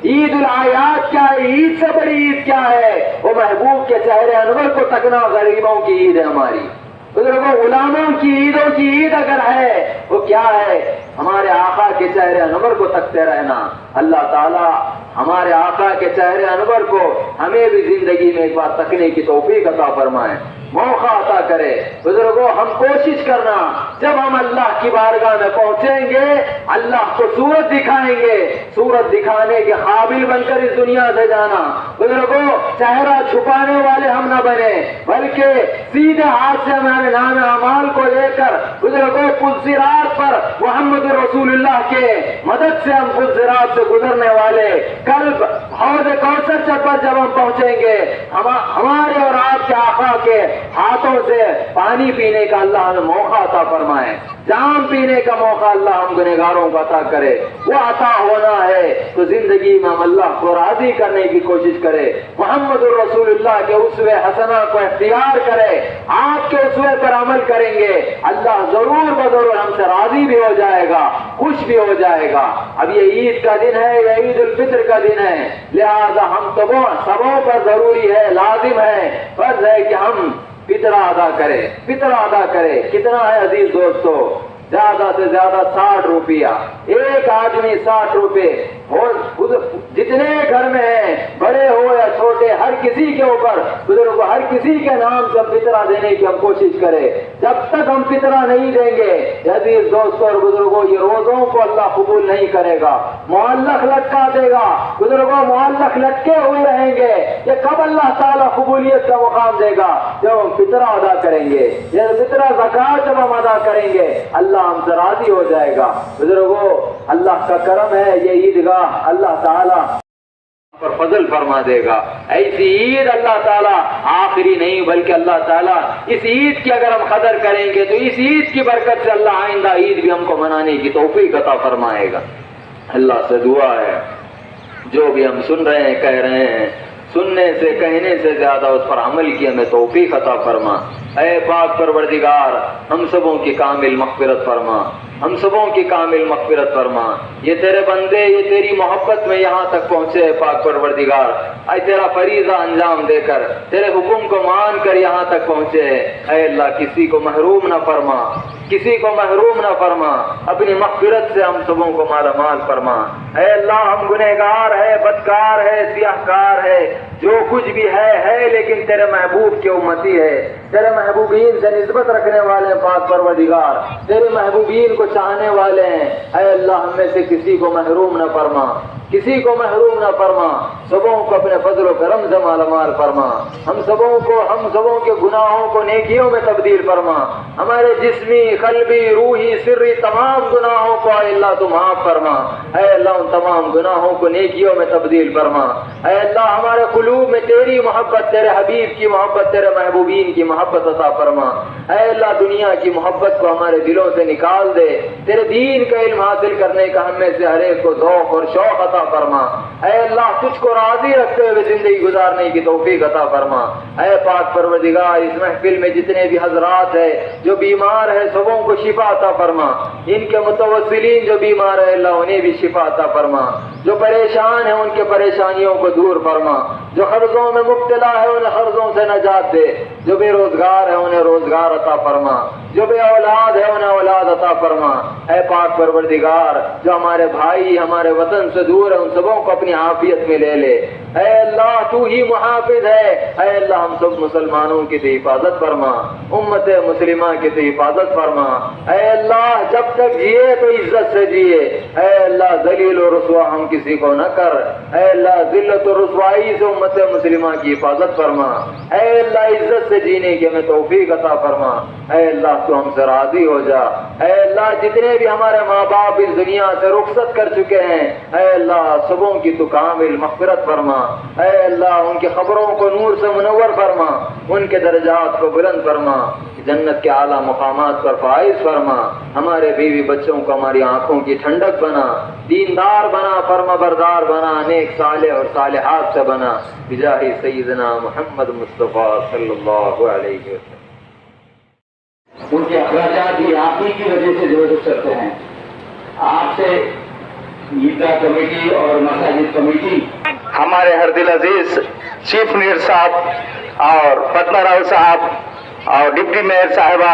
Speaker 2: عید الاعیاد کیا ہے؟ عید سے بڑی عید کیا ہے؟ وہ محبوب کے چہرے انور کو تکنا غریبوں کی عید ہے ہماری۔ بزرگوں، غلاموں کی عیدوں کی عید اگر ہے وہ کیا ہے؟ ہمارے آقا کے چہرے انور کو تکتے رہنا. اللہ تعالیٰ ہمارے آقا کے چہرے انور کو ہمیں بھی زندگی میں ایک بار تکنے کی توفیق عطا فرمائے، موقع عطا کرے. بزرگوں، ہم کوشش کرنا جب ہم اللہ کی بارگاہ میں پہنچیں گے اللہ کو صورت دکھائیں گے، صورت دکھانے کے قابل بن کر اس دنیا سے جانا. بزرگوں، چہرہ چھپانے والے ہم نہ بنے، بلکہ سیدھے ہاتھ سے ہمارے نام اعمال کو لے کر بزرگوں پلسرات پر محمد رسول اللہ کے مدد سے ہم پلسرات سے گزرنے والے کل حوض کوثر پر جب ہم پہنچیں گے ہمارے اور آپ کے آقا کے ہاتھوں سے پانی پینے کا اللہ ہمیں موقع عطا فرمائے، جام پینے کا موقع اللہ ہم گنہگاروں کو عطا کرے. وہ عطا ہونا ہے تو زندگی میں ہم اللہ کو راضی کرنے کی کوشش کرے، محمد الرسول اللہ کے اسوہ حسنہ کو اختیار کرے، آپ کے اسوے پر عمل کریں گے اللہ ضرور بضرور ہم سے راضی بھی ہو جائے گا، خوش بھی ہو جائے گا. اب یہ عید کا دن ہے، یہ عید الفطر کا دن ہے، لہذا ہم سبوں پر ضروری ہے، لازم ہے، فرض ہے کہ ہم فطرہ ادا کرے. فطرہ ادا کرے کتنا ہے عزیز دوستو؟ زیادہ سے زیادہ 60 روپیہ. ایک آدمی 60 روپے، اور جتنے گھر میں ہیں بڑے ہو یا چھوٹے ہر کسی کے اوپر بزرگ ہر کسی کے نام سے فطرہ دینے کی ہم کوشش کریں. جب تک ہم فطرہ نہیں دیں گے عزیز دوستوں اور بزرگوں یہ روزوں کو اللہ قبول نہیں کرے گا، معلق لٹکا دے گا. بزرگوں معلق لٹکے ہوئے رہیں گے، یہ کب اللہ تعالیٰ قبولیت کا مقام دے گا؟ جب ہم فطرہ ادا کریں گے، یہ فطرہ زکوٰۃ جب ہم ادا کریں گے اللہ ہم سے راضی ہو جائے گا. بزرگوں اللہ کا کرم ہے، یہ عیدگاہ اللہ تعالیٰ پر فضل فرما دے گا. ایسی عید اللہ تعالیٰ آخری نہیں بلکہ اللہ تعالیٰ اس عید کی اگر ہم قدر کریں گے تو اس عید کی برکت سے اللہ آئندہ عید بھی ہم کو منانے کی توفیق عطا فرمائے گا. اللہ سے دعا ہے جو بھی ہم سن رہے ہیں کہہ رہے ہیں سننے سے کہنے سے زیادہ اس پر عمل کی ہمیں توفیق عطا فرما. اے پاک پروردگار ہم سبوں کی کامل مغفرت فرما، ہم سبوں کی کامل مغفرت فرما. یہ تیرے بندے یہ تیری محبت میں یہاں تک پہنچے پاک پروردگار، اے تیرا فریضہ انجام دے کر تیرے حکم کو مان کر یہاں تک پہنچے. اے اللہ کسی کو محروم نہ فرما، کسی کو محروم نہ فرما، اپنی مغفرت سے ہم سبوں کو مالا مال فرما. اے اللہ ہم گنہگار ہے، بدکار ہے، سیاہ کار ہے، جو کچھ بھی ہے لیکن تیرے محبوب کی امتی ہے، تیرے محبوبین سے نسبت رکھنے والے ہیں پاک پروردگار، تیرے محبوبین کو چاہنے والے ہیں. اے اللہ ہم میں سے کسی کو محروم نہ فرما، کسی کو محروم نہ فرما، سبوں کو اپنے فضل و کرم سے مالا مال فرما. ہم سبوں کے گناہوں کو نیکیوں میں تبدیل فرما. ہمارے جسمی قلبی روحی سری تمام گناہوں کو اے اللہ تو معاف فرما. اے اللہ ان تمام گناہوں کو نیکیوں میں تبدیل فرما. اے اللہ ہمارے قلوب میں تیری محبت، تیرے حبیب کی محبت، تیرے محبوبین کی محبت عطا فرما. اے اللہ دنیا کی محبت کو ہمارے دلوں سے نکال دے، تیرے دین کا علم حاصل کرنے کا ہم میں سے ہر ایک کو ذوق اور شوق عطا فرما. اے اللہ تجھ کو راضی رکھتے ہوئے زندگی گزارنے کی توفیق عطا فرما. اے پاک پروردگار اس محفل میں جتنے بھی حضرات ہیں جو بیمار ہیں سبوں کو شفا عطا فرما. ان کے متوسلین جو بیمار ہیں اللہ انہیں بھی شفا عطا فرما. جو پریشان ہیں ان کے پریشانیوں کو دور فرما. جو قرضوں میں مبتلا ہے انہیں قرضوں سے نجات دے. جو بے روزگار ہے انہیں روزگار عطا فرما. جو بے اولاد ہے انہیں اولاد عطا فرما. اے پاک پروردگار جو ہمارے بھائی ہمارے وطن سے دور ہیں ان سبوں کو اپنی عافیت میں لے لے. اے اللہ تو ہی محافظ ہے. اے اللہ ہم سب مسلمانوں کی تو حفاظت فرما، امت مسلمہ کی تو حفاظت فرما. اے اللہ جب تک جیے تو عزت سے جیے. اے اللہ ذلیل و رسوا ہم کسی کو نہ کر. اے اللہ ذلت و رسوائی سے امت مسلمہ کی حفاظت فرما. اے اللہ عزت سے جینے کی ہمیں توفیق عطا فرما. اے اللہ تو ہم سے راضی ہو جا. اے اللہ جتنے بھی ہمارے ماں باپ اس دنیا سے رخصت کر چکے ہیں اے اللہ سبوں کی تو کامل مغفرت فرما. اے اللہ ان کی خبروں کو نور سے منور فرما، ان کے درجات کو بلند فرما، جنت کے اعلیٰ مقامات پر فائز فرما. ہمارے بیوی بچوں کو ہماری آنکھوں کی ٹھنڈک بنا، دیندار بنا، فرما بردار بنا، نیک صالح اور صالحات سے بنا. بجاہ سیدنا محمد مصطفیٰ صلی اللہ علیہ وسلم.
Speaker 3: ان کے اخراجات بھی آپ ہی کی وجہ سے جو کرتے ہیں. آپ سے عیدگاہ کمیٹی اور مساجد کمیٹی
Speaker 4: ہمارے ہر دل عزیز چیف منسٹر صاحب اور پٹنہ راؤ صاحب اور ڈپٹی میئر صاحبہ،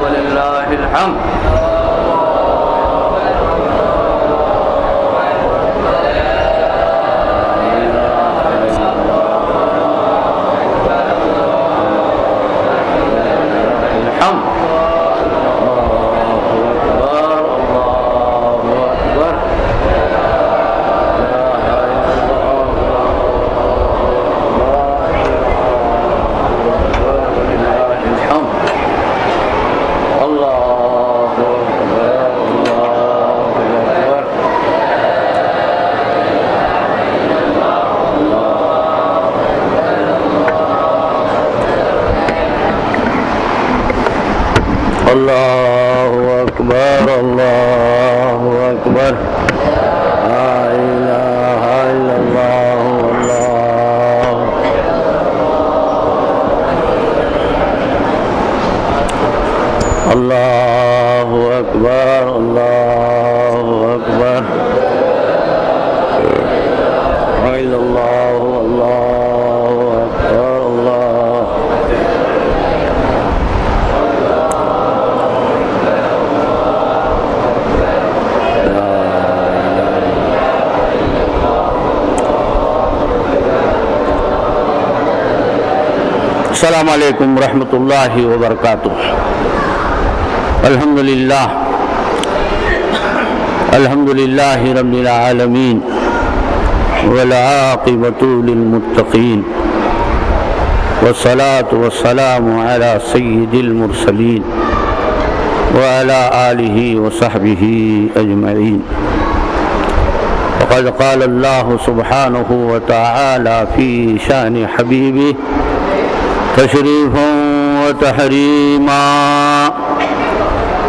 Speaker 2: ولله الحمد. اللہ اکبر اللہ اکبر لا الہ الا اللہ اللہ اکبر اللہ اکبر الا اللہ اللہ اکبر اللہ. السلام علیکم ورحمۃ اللہ وبرکاتہ. الحمدللہ رب العالمین والعاقبۃ للمتقین والصلاة والسلام علی سید المرسلین وعلی آلہ وصحبہ اجمعین. وقد قال اللہ سبحانہ وتعالی فی شان حبیبہ تشریفا وتحریما.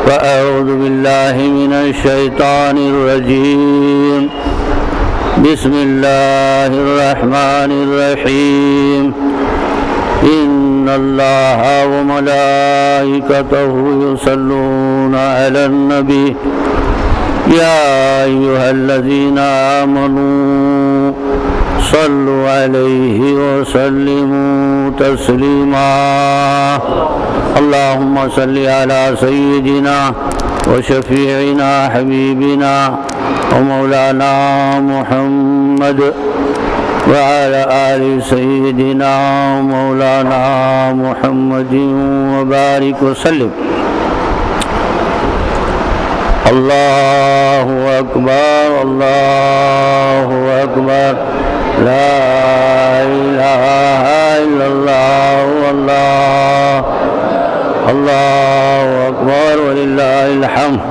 Speaker 2: فأعوذ باللہ من الشیطان الرجیم. بسم اللہ الرحمن الرحیم. ان اللہ وملائکتہ یصلون علی النبی یا ایہا الذین آمنوا صلوا علیہ وسلموا تسلیما. اللہم صلی علی سیدنا وشفیعنا حبیبنا ومولانا محمد وعلى آل سيدنا مولانا محمد وبارك وسلم. اللہ اکبر اللہ اکبر لا الہ الا اللہ اللہ اکبر وللہ الحمد.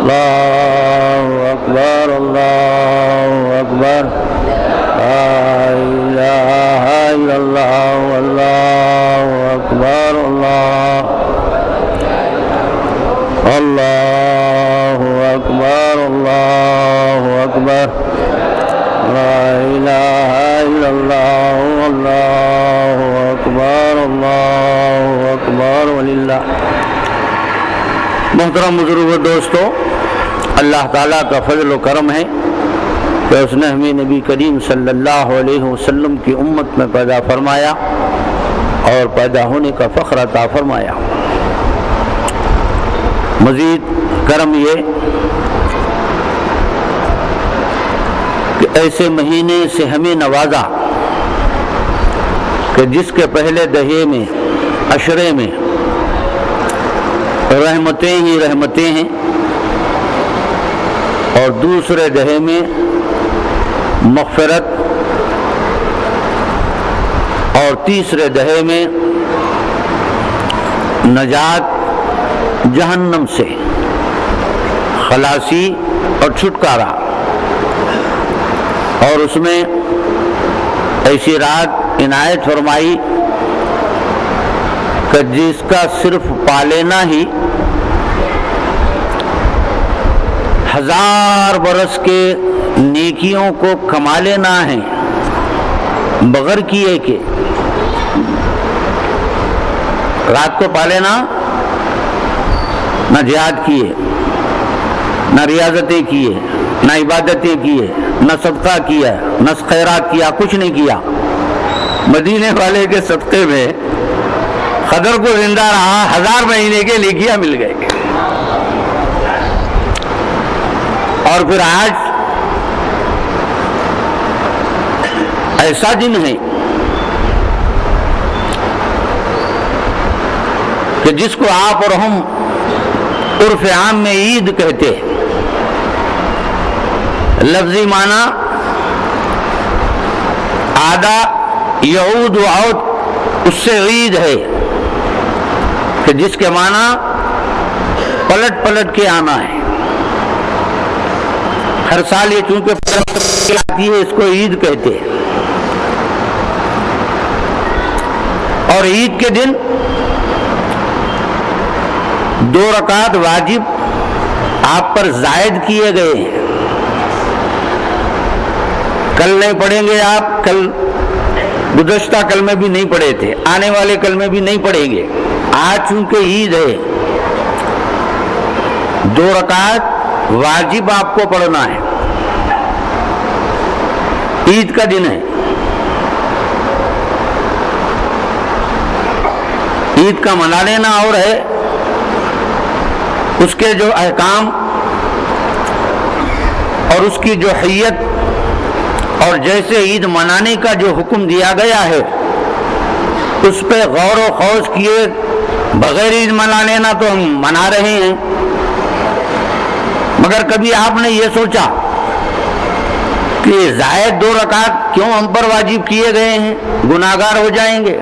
Speaker 2: اللہ اکبر اللہ اکبر لا الہ الا اللہ اللہ اکبر اللہ اکبر اللہ اکبر لا الہ الا اللہ اللہ اکبر وللہ. محترم بزرگ دوستو، اللہ تعالیٰ کا فضل و کرم ہے کہ اس نے ہمیں نبی کریم صلی اللہ علیہ وسلم کی امت میں پیدا فرمایا اور پیدا ہونے کا فخر عطا فرمایا. مزید کرم یہ
Speaker 5: ایسے مہینے سے ہمیں نوازا کہ جس کے پہلے دہے میں عشرے میں رحمتیں ہی رحمتیں ہیں، اور دوسرے دہے میں مغفرت، اور تیسرے دہے میں نجات جہنم سے، خلاصی اور چھٹکارا، اور اس میں ایسی رات عنایت فرمائی کہ جس کا صرف پالینا ہی 1000 برس کے نیکیوں کو کما لینا ہے، بغیر کیے کہ رات کو پالینا، نہ جہاد کیے، نہ ریاضتیں کیے، نہ عبادتیں کیے، نہ صدقہ کیا، نہ خیرات کیا، کچھ نہیں کیا۔ مدینے والے کے صدقے میں خضر کو زندہ رہا، 1000 مہینے کے نیکیاں مل گئے۔ اور پھر آج ایسا دن ہے کہ جس کو آپ اور ہم عرف عام میں عید کہتے ہیں، لفظی معنی آدھا یعود و عود، اس سے عید ہے کہ جس کے معنی پلٹ پلٹ کے آنا ہے۔ ہر سال یہ چونکہ آتی ہے، اس کو عید کہتے ہیں۔ اور عید کے دن 2 رکعت واجب آپ پر زائد کیے گئے ہیں۔ کل نہیں پڑھیں گے آپ، کل گزشتہ کل میں بھی نہیں پڑھے تھے، آنے والے کل میں بھی نہیں پڑھیں گے۔ آج چونکہ عید ہے، 2 رکعت واجب آپ کو پڑھنا ہے، عید کا دن ہے۔ عید کا منا لینا اور ہے، اس کے جو احکام اور اس کی جو حیت، اور جیسے عید منانے کا جو حکم دیا گیا ہے، اس پہ غور و خوض کیے بغیر عید منا لینا تو ہم منا رہے ہیں، مگر کبھی آپ نے یہ سوچا کہ زائد 2 رکعت کیوں ہم پر واجب کیے گئے ہیں؟ گناہگار ہو جائیں گے،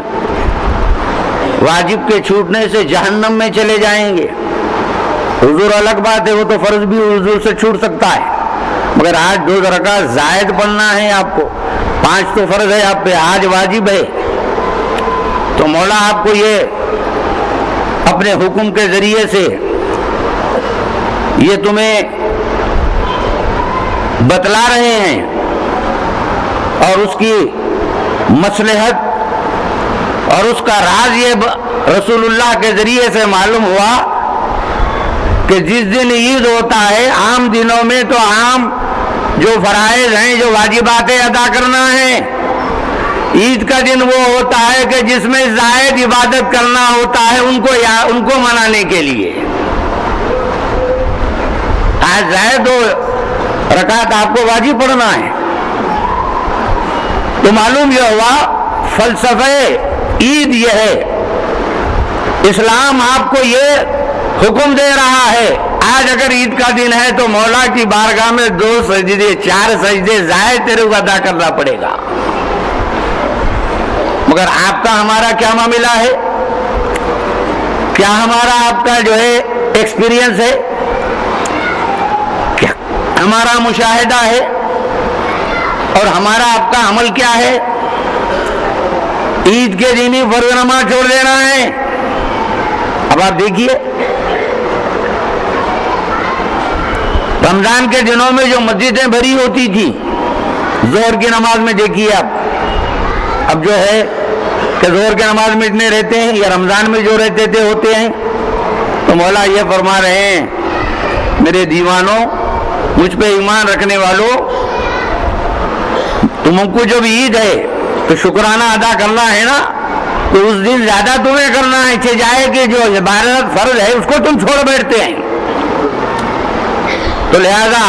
Speaker 5: واجب کے چھوٹنے سے جہنم میں چلے جائیں گے۔ حضور الگ بات ہے، وہ تو فرض بھی حضور سے چھوٹ سکتا ہے، مگر آج 2 رکعت زائد پڑھنا ہے آپ کو۔ 5 تو فرض ہے آپ پہ، آج واجب ہے۔ تو مولا آپ کو یہ اپنے حکم کے ذریعے سے یہ تمہیں بتلا رہے ہیں، اور اس کی مصلحت اور اس کا راز یہ رسول اللہ کے ذریعے سے معلوم ہوا کہ جس دن عید ہوتا ہے، عام دنوں میں تو عام جو فرائض ہیں، جو واجباتیں ادا کرنا ہے، عید کا دن وہ ہوتا ہے کہ جس میں زائد عبادت کرنا ہوتا ہے ان کو منانے کے لیے۔ آج زائد 2 رکعت آپ کو واجب پڑھنا ہے۔ تو معلوم یہ ہوا فلسفہ عید یہ ہے، اسلام آپ کو یہ حکم دے رہا ہے، آج اگر عید کا دن ہے تو مولا کی بارگاہ میں 2 سجدے 4 سجدے زائد تیرے کو ادا کرنا پڑے گا۔ مگر آپ کا ہمارا کیا معاملہ ہے؟ کیا ہمارا آپ کا جو ہے ایکسپیرینس ہے؟ کیا ہمارا مشاہدہ ہے؟ اور ہمارا آپ کا عمل کیا ہے؟ عید کے دن ہی فرض نماز چھوڑ دینا ہے۔ اب آپ دیکھیے رمضان کے دنوں میں جو مسجدیں بھری ہوتی تھی، ظہر کی نماز میں دیکھیے اب جو ہے کہ ظہر کی نماز میں اتنے رہتے ہیں، یا رمضان میں جو رہتے تھے ہوتے ہیں۔ تو مولا یہ فرما رہے ہیں، میرے دیوانوں، مجھ پہ ایمان رکھنے والوں، تم کو جب عید ہے تو شکرانہ ادا کرنا ہے نا، تو اس دن زیادہ تمہیں کرنا ہے، چھ جائے کہ جو عبادت فرض ہے اس کو تم چھوڑ بیٹھتے ہیں۔ تو لہذا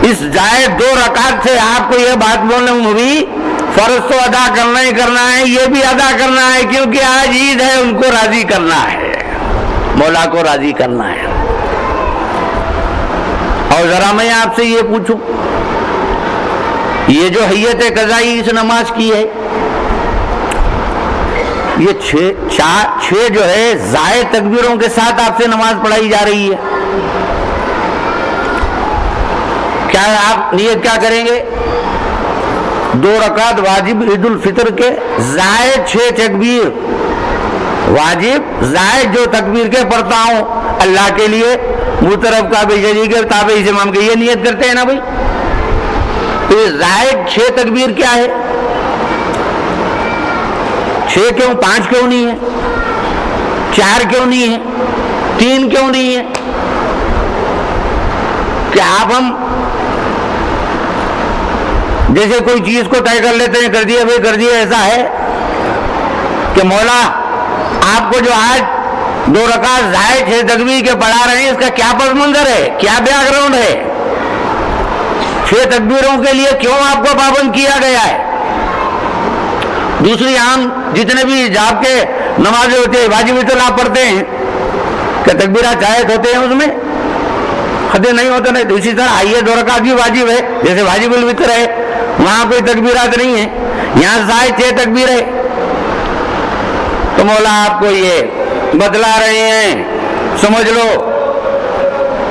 Speaker 5: اس زائد 2 رکعت سے آپ کو یہ بات بولنے میں ہوئی فرض تو ادا کرنا ہی کرنا ہے، یہ بھی ادا کرنا ہے کیونکہ آج عید ہے، ان کو راضی کرنا ہے، مولا کو راضی کرنا ہے۔ اور ذرا میں آپ سے یہ پوچھوں، یہ جو حیت قضائی اس نماز کی ہے، یہ 6 جو ہے زائد تکبیروں کے ساتھ آپ سے نماز پڑھائی جا رہی ہے، کیا آپ نیت کیا کریں گے؟ 2 رکعت واجب عید الفطر کے زائد 6 تکبیر، واجب زائد جو تکبیر کے پڑھتا ہوں اللہ کے لیے، مطرف کعبہ شریف کے تابع امام کے، یہ نیت کرتے ہیں نا بھائی؟ تو یہ زائد 6 تکبیر کیا ہے؟ 6 کیوں؟ 5 کیوں نہیں ہے؟ 4 کیوں نہیں ہے؟ 3 کیوں نہیں ہے؟ کہ آپ ہم جیسے کوئی چیز کو طے کر لیتے ہیں، کر دیا بھائی کر دیا، ایسا ہے کہ مولا آپ کو جو آج 2 رکعت زائد 6 تکبیر کے پڑھا رہے ہیں، اس کا کیا پس منظر ہے، کیا بیک گراؤنڈ ہے؟ 6 تکبیروں کے لیے کیوں آپ کو پابند کیا گیا ہے؟ دوسری عام جتنے بھی جاب کے نمازیں ہوتے ہیں واجب اطلاع پڑھتے ہیں کہ تکبیرات زائد ہوتے ہیں، اس میں خطے نہیں ہوتے نہیں، تو اسی طرح آئیے 2 رکعت بھی واجب ہے، جیسے واجب الوتر ہے، وہاں کوئی تکبیرات نہیں ہے، یہاں زائد 6 تکبیر ہے۔ تو مولا آپ کو یہ بتلا رہے ہیں، سمجھ لو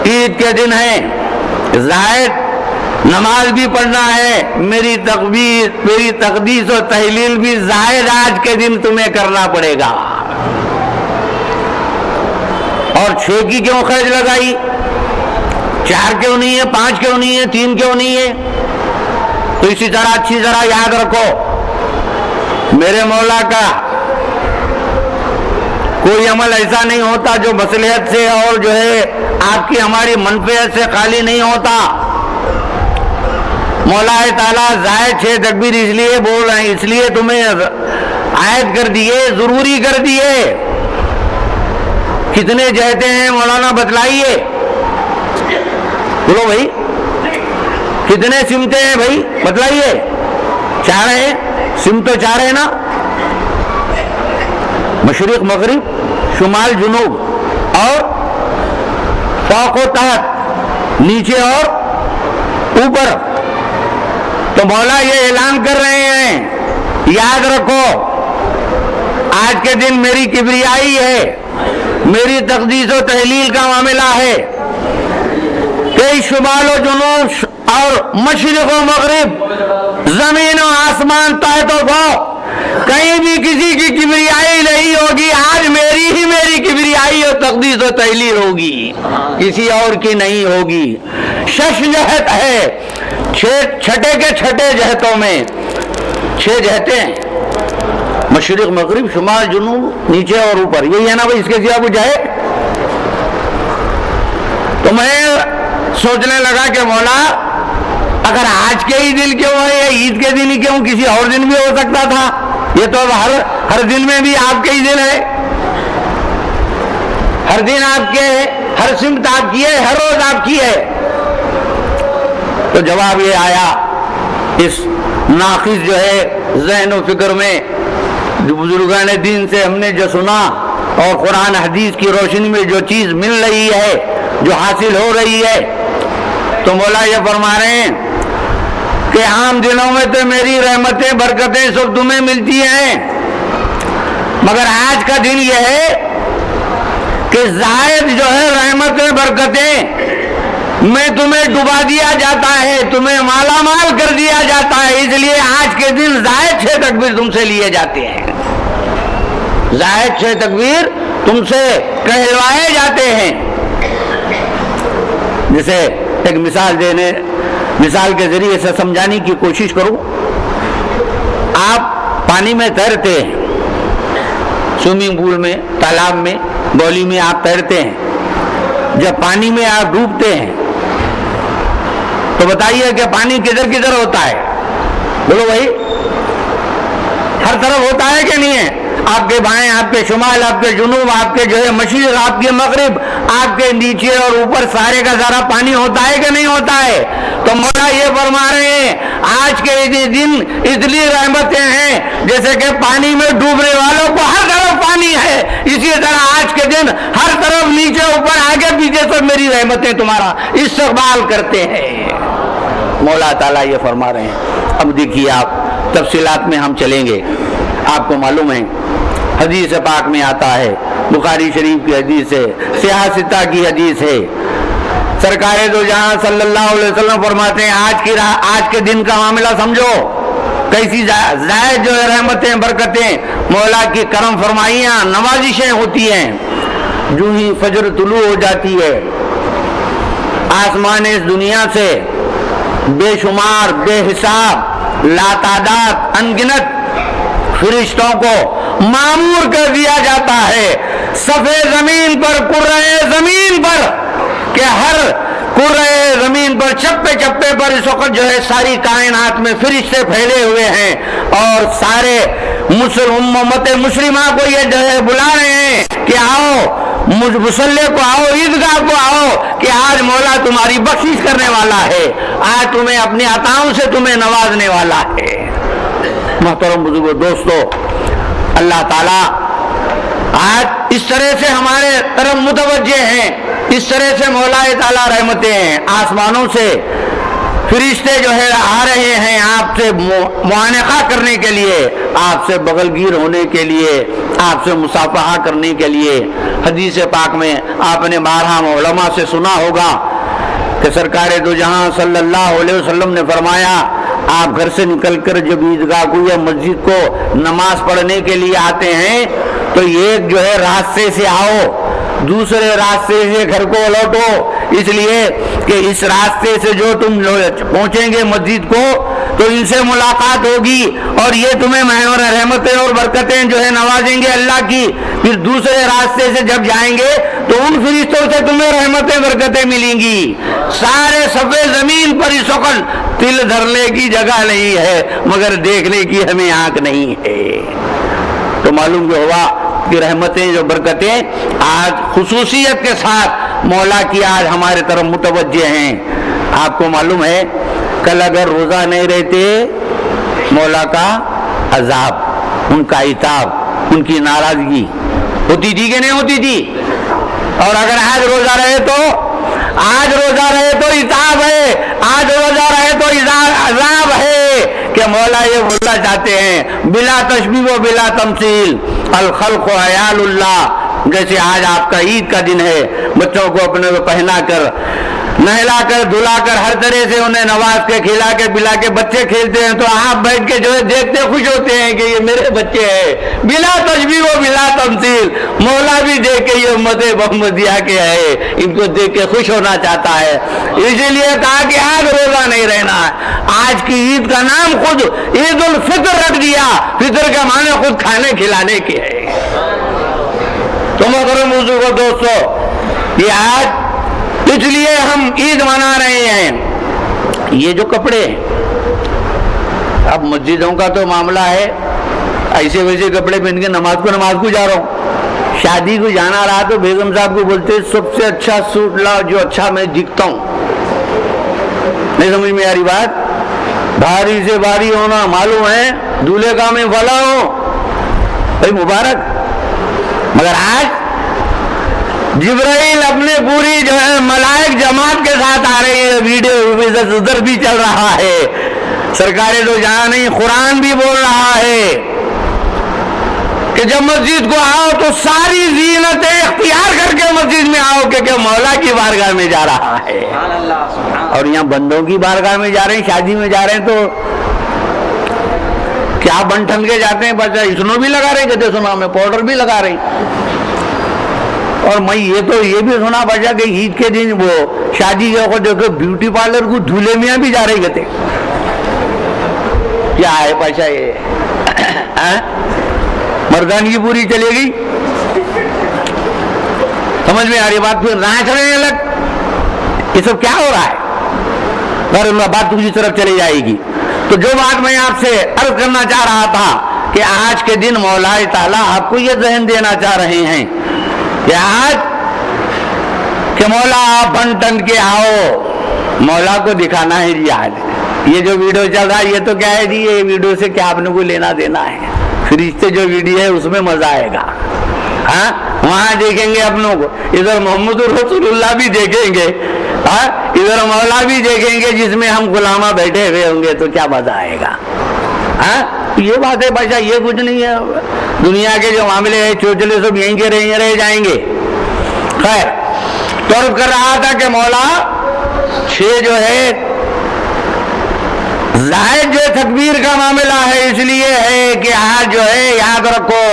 Speaker 5: عید کے دن ہے، زائد نماز بھی پڑھنا ہے، میری تقدیس و تحلیل بھی زائد آج کے دن تمہیں کرنا پڑے گا۔ اور 6 کی کیوں خرچ لگائی؟ 4 کیوں نہیں ہے؟ 5 کیوں نہیں ہے؟ 3 کیوں نہیں ہے؟ تو اسی طرح اچھی طرح یاد رکھو، میرے مولا کا کوئی عمل ایسا نہیں ہوتا جو مصلحت سے اور جو ہے آپ کی ہماری منفعت سے خالی نہیں ہوتا۔ مولا تعالیٰ زائد 6 تکبیر اس لیے بول رہے ہیں، اس لیے تمہیں عائد کر دیے، ضروری کر دیے۔ کتنے جہتے ہیں مولانا بتلائیے، بولو بھائی کتنے سمتیں ہیں بھائی بتلائیے؟ 4 ہیں، سمت تو 4 ہے نا، مشرق مغرب شمال جنوب اور فوق و تحت، نیچے اور اوپر۔ تو مولا یہ اعلان کر رہے ہیں، یاد رکھو آج کے دن میری کبریائی ہے، میری تقدیس و تحلیل کا معاملہ ہے کہ شمال و جنوب اور مشرق و مغرب، زمین و آسمان تحت و فوق، کہیں بھی کسی کی کبریائی نہیں ہوگی، آج میری کبریائی اور تقدیس و تحلیل ہوگی، کسی اور کی نہیں ہوگی۔ 6 جہت ہے، 6 کے 6 جہتوں میں 6 جہتیں ہیں، مشرق مغرب شمال جنوب نیچے اور اوپر، یہی ہے نا بھائی، اس کے سوا کچھ ہے؟ تو میں سوچنے لگا کہ مولا اگر آج کے ہی دن کیوں ہے، یا عید کے دن ہی کیوں، کسی اور دن بھی ہو سکتا تھا، یہ تو ہر دن میں بھی آپ کے ہی دن ہے، ہر دن آپ کے ہے، ہر سمت آپ کی ہے، ہر روز آپ کی ہے۔ تو جواب یہ آیا، اس ناقص جو ہے ذہن و فکر میں جو بزرگان دین سے ہم نے جو سنا اور قرآن حدیث کی روشنی میں جو چیز مل رہی ہے، جو حاصل ہو رہی ہے، تو مولا یہ فرما رہے ہیں کہ عام دنوں میں تو میری رحمتیں برکتیں سب تمہیں ملتی ہیں، مگر آج کا دن یہ ہے کہ زائد جو ہے رحمتیں برکتیں میں تمہیں ڈبا دیا جاتا ہے، تمہیں مالا مال کر دیا جاتا ہے، اس لیے آج کے دن زائد 6 تکبیر تم سے لیے جاتے ہیں، زائد 6 تکبیر تم سے کہلوائے جاتے ہیں۔ جیسے ایک مثال کے ذریعے سے سمجھانے کی کوشش کروں، آپ پانی میں تیرتے ہیں، سوئمنگ پول میں، تالاب میں، بولی میں آپ تیرتے ہیں، جب پانی میں آپ ڈوبتے ہیں تو بتائیے کہ پانی کدھر کدھر ہوتا ہے؟ بولو بھائی، ہر طرف ہوتا ہے کہ نہیں ہے؟ آپ کے بائیں، آپ کے شمال، آپ کے جنوب، آپ کے جو ہے مشرق، آپ کے مغرب، آپ کے نیچے اور اوپر سارے کا سارا پانی ہوتا ہے کہ نہیں ہوتا ہے؟ تو مولا یہ فرما رہے ہیں آج کے دن اتنی رحمتیں ہیں جیسے کہ پانی میں ڈوبنے والوں کو ہر طرف پانی ہے، اسی طرح آج کے دن ہر طرف نیچے اوپر آگے پیچھے سے میری رحمتیں تمہارا استقبال کرتے ہیں، مولا تعالیٰ یہ فرما رہے ہیں۔ اب دیکھیے آپ تفصیلات میں ہم چلیں گے۔ آپ کو معلوم ہے حدیث پاک میں آتا ہے، بخاری شریف کی حدیث ہے، سیاہ ستہ کی حدیث ہے، سرکار دو جہاں صلی اللہ علیہ وسلم فرماتے ہیں آج کے دن کا معاملہ سمجھو، کیسی زائد جو ہے رحمتیں برکتیں مولا کی کرم فرمائیاں نوازشیں ہوتی ہیں۔ جو ہی فجر طلوع ہو جاتی ہے آسمان اس دنیا سے بے شمار بے حساب لاتعداد انگنت فرشتوں کو مامور کر دیا جاتا ہے صفحے زمین پر کرۂ زمین پر، کہ ہر کرۂ زمین پر چپے چپے پر اس وقت جو ہے ساری کائنات میں فرشتے پھیلے ہوئے ہیں، اور سارے امت مسلمہ کو یہ جو ہے بلا رہے ہیں کہ آؤ مصلی کو آؤ، عیدگاہ کو آؤ، کہ آج مولا تمہاری بخشش کرنے والا ہے، آج تمہیں اپنی عطاؤں سے تمہیں نوازنے والا ہے۔ محترم بزرگوں دوستو، اللہ تعالیٰ آج اس طرح سے ہمارے طرف متوجہ ہیں، اس طرح سے مولا تعالیٰ رحمتیں ہیں، آسمانوں سے فرشتے جو ہے آ رہے ہیں آپ سے معانقہ کرنے کے لیے، آپ سے بغل گیر ہونے کے لیے، آپ سے مصافحہ کرنے کے لیے۔ حدیث پاک میں آپ نے بارہا علماء سے سنا ہوگا کہ سرکار دو جہاں صلی اللہ علیہ وسلم نے فرمایا آپ گھر سے نکل کر جب عیدگاہ کو یا مسجد کو نماز پڑھنے کے لیے آتے ہیں تو ایک جو ہے راستے سے آؤ، دوسرے راستے سے گھر کو لوٹو، اس لیے کہ اس راستے سے جو تم پہنچیں گے مسجد کو تو ان سے ملاقات ہوگی اور یہ تمہیں رحمتیں اور برکتیں جو ہے نوازیں گے اللہ کی، پھر دوسرے راستے سے جب جائیں گے تو ان فرشتوں سے تمہیں رحمتیں برکتیں ملیں گی۔ سارے صفحے زمین پر اس وقت تل دھرنے کی جگہ نہیں ہے مگر دیکھنے کی ہمیں آنکھ نہیں ہے۔ تو معلوم جو ہوا کہ رحمتیں جو برکتیں آج خصوصیت کے ساتھ مولا کی آج ہمارے طرف متوجہ ہیں۔ آپ کو معلوم ہے کل اگر روزہ نہیں رہتے مولا کا عذاب، ان کا عتاب، ان کی ناراضگی ہوتی تھی کہ نہیں ہوتی تھی؟ اور اگر آج روزہ رہے تو عتاب ہے، آج روزہ رہے تو عذاب ہے، کہ مولا یہ بولنا چاہتے ہیں بلا تشبیہ و بلا تمثیل الخلق و عیال اللہ۔ جیسے آج آپ کا عید کا دن ہے، بچوں کو اپنے کو پہنا کر نہلا کر دھلا کر ہر طرح سے انہیں نواز کے کھلا کے پلا کے بچے کھیلتے ہیں تو آپ بیٹھ کے جو ہے دیکھتے خوش ہوتے ہیں کہ یہ میرے بچے ہیں، بلا تشبیہ و بلا تمثیل۔ مولا بھی دیکھ کے یہ امت محمدیہ کے ہے، ان کو دیکھ کے خوش ہونا چاہتا ہے، اسی لیے کہا کہ آج روزہ نہیں رہنا ہے۔ آج کی عید کا نام خود عید الفطر رکھ دیا، فطر کا معنی خود کھانے کھلانے کے ہے۔ تو محترم بزرگوں دوستو، یہ آج اس لیے ہم عید منا رہے ہیں۔ یہ جو کپڑے اب مسجدوں کا تو معاملہ ہے، ایسے ویسے کپڑے پہن کے نماز کو جا رہا ہوں، شادی کو جانا رہا تو بیگم صاحب کو بولتے سب سے اچھا سوٹ لاؤ جو اچھا میں دکھتا ہوں۔ نہیں سمجھ میں آ رہی بات؟ بھاری سے بھاری ہونا معلوم ہے دولہے کا میں بھلا ہو بھائی مبارک، مگر آج جبرائیل اپنے پوری جو ہے ملائک جماعت کے ساتھ آ رہی ہے، ویڈیو ادھر بھی چل رہا ہے، سرکار دو جہاں نہیں قرآن بھی بول رہا ہے کہ جب مسجد کو آؤ تو ساری زینتیں اختیار کر کے مسجد میں آؤ کہ مولا کی بارگاہ میں جا رہا ہے۔ اور یہاں بندوں کی بارگاہ میں جا رہے ہیں، شادی میں جا رہے ہیں تو کیا بن ٹھن کے جاتے ہیں، بس اسنو بھی لگا رہے ہیں، کہتے سنا میں پاؤڈر بھی لگا رہے ہیں۔ اور میں یہ بھی سنا بچا کہ عید کے دن وہ شادی کے وقت دیکھو بیوٹی پارلر کو دھولے میاں بھی جا رہے تھے۔ کیا ہے پاشا یہ مردانگی پوری چلے گئی، سمجھ میں آ رہی بات؟ پھر ناچ رہے ہیں الگ، یہ سب کیا ہو رہا ہے؟ اور بات دوسری طرف چلی جائے گی۔ تو جو بات میں آپ سے عرض کرنا چاہ رہا تھا کہ آج کے دن مولا تعالیٰ آپ کو یہ ذہن دینا چاہ رہے ہیں کہ آج کہ مولا آپ بن ٹن کے آؤ، مولا کو دکھانا ہے جی۔ آج یہ جو ویڈیو چل رہا ہے یہ تو کیا ہے جی، یہ ویڈیو سے کیا آپ نے کو لینا دینا ہے؟ فرشتے جو ویڈیو ہے اس میں مزہ آئے گا، ہاں وہاں دیکھیں گے اپنوں کو، ادھر محمد رسول اللہ بھی دیکھیں گے، ہاں ادھر مولا بھی دیکھیں گے، جس میں ہم غلامہ بیٹھے ہوئے ہوں گے، تو کیا مزہ آئے گا؟ ہاں یہ بات ہے بادشاہ، یہ کچھ نہیں ہے، دنیا کے جو معاملے ہیں چوچلے سب یہیں کے رہ جائیں گے۔ خیر تو عرض کر رہا تھا کہ مولا 6 جو ہے زائد جو تکبیر کا معاملہ ہے، اس لیے ہے کہ آج جو ہے یاد رکھو،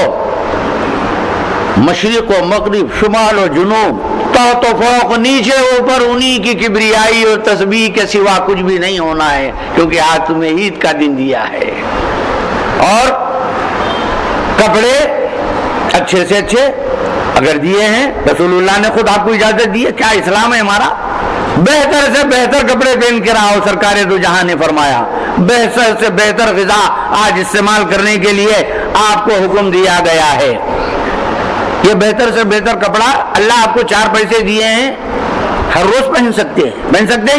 Speaker 5: مشرق و مغرب، شمال و جنوب، تحت و فوق، نیچے اوپر، انہی کی کبریائی اور تسبیح کے سوا کچھ بھی نہیں ہونا ہے، کیونکہ آج تمہیں عید کا دن دیا ہے۔ اور کپڑے اچھے سے اچھے اگر دیے ہیں، رسول اللہ نے خود آپ کو اجازت دی ہے، کیا اسلام ہے ہمارا؟ بہتر سے بہتر کپڑے پہن کے رہو، سرکار دو جہاں نے فرمایا بہتر سے بہتر غذا آج استعمال کرنے کے لیے آپ کو حکم دیا گیا ہے۔ یہ بہتر سے بہتر کپڑا اللہ آپ کو 4 پیسے دیے ہیں، ہر روز پہن سکتے ہیں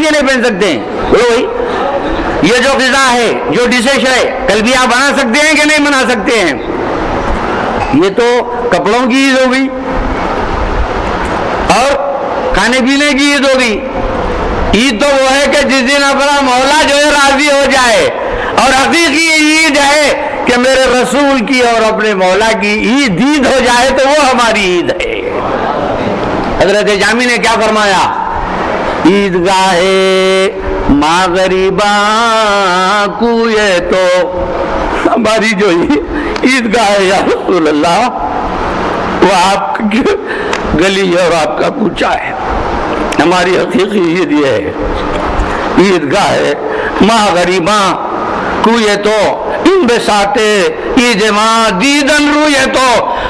Speaker 5: کہ نہیں پہن سکتے ہیں؟ وہی یہ جو غذا ہے، جو ڈشز ہے، کل بھی آپ بنا سکتے ہیں کہ نہیں بنا سکتے ہیں؟ یہ تو کپڑوں کی عید ہوگی اور کھانے پینے کی عید ہوگی۔ عید تو وہ ہے کہ جس دن اپنا مولا جو ہے راضی ہو جائے، اور حقیقی عید ہے کہ میرے رسول کی اور اپنے مولا کی عید ہو جائے تو وہ ہماری عید ہے۔ حضرت جامی نے کیا فرمایا؟ عیدگاہ مغرباں کو یہ تو ہماری جو عیدگاہ ہے یا رسول اللہ، وہ آپ کی گلی اور آپ کا کوچہ ہے۔ ہماری حقیقی عید یہ ہے، عیدگاہ مغرباں کو یہ تو ان بساتے عید ماں دیدن رو، یہ تو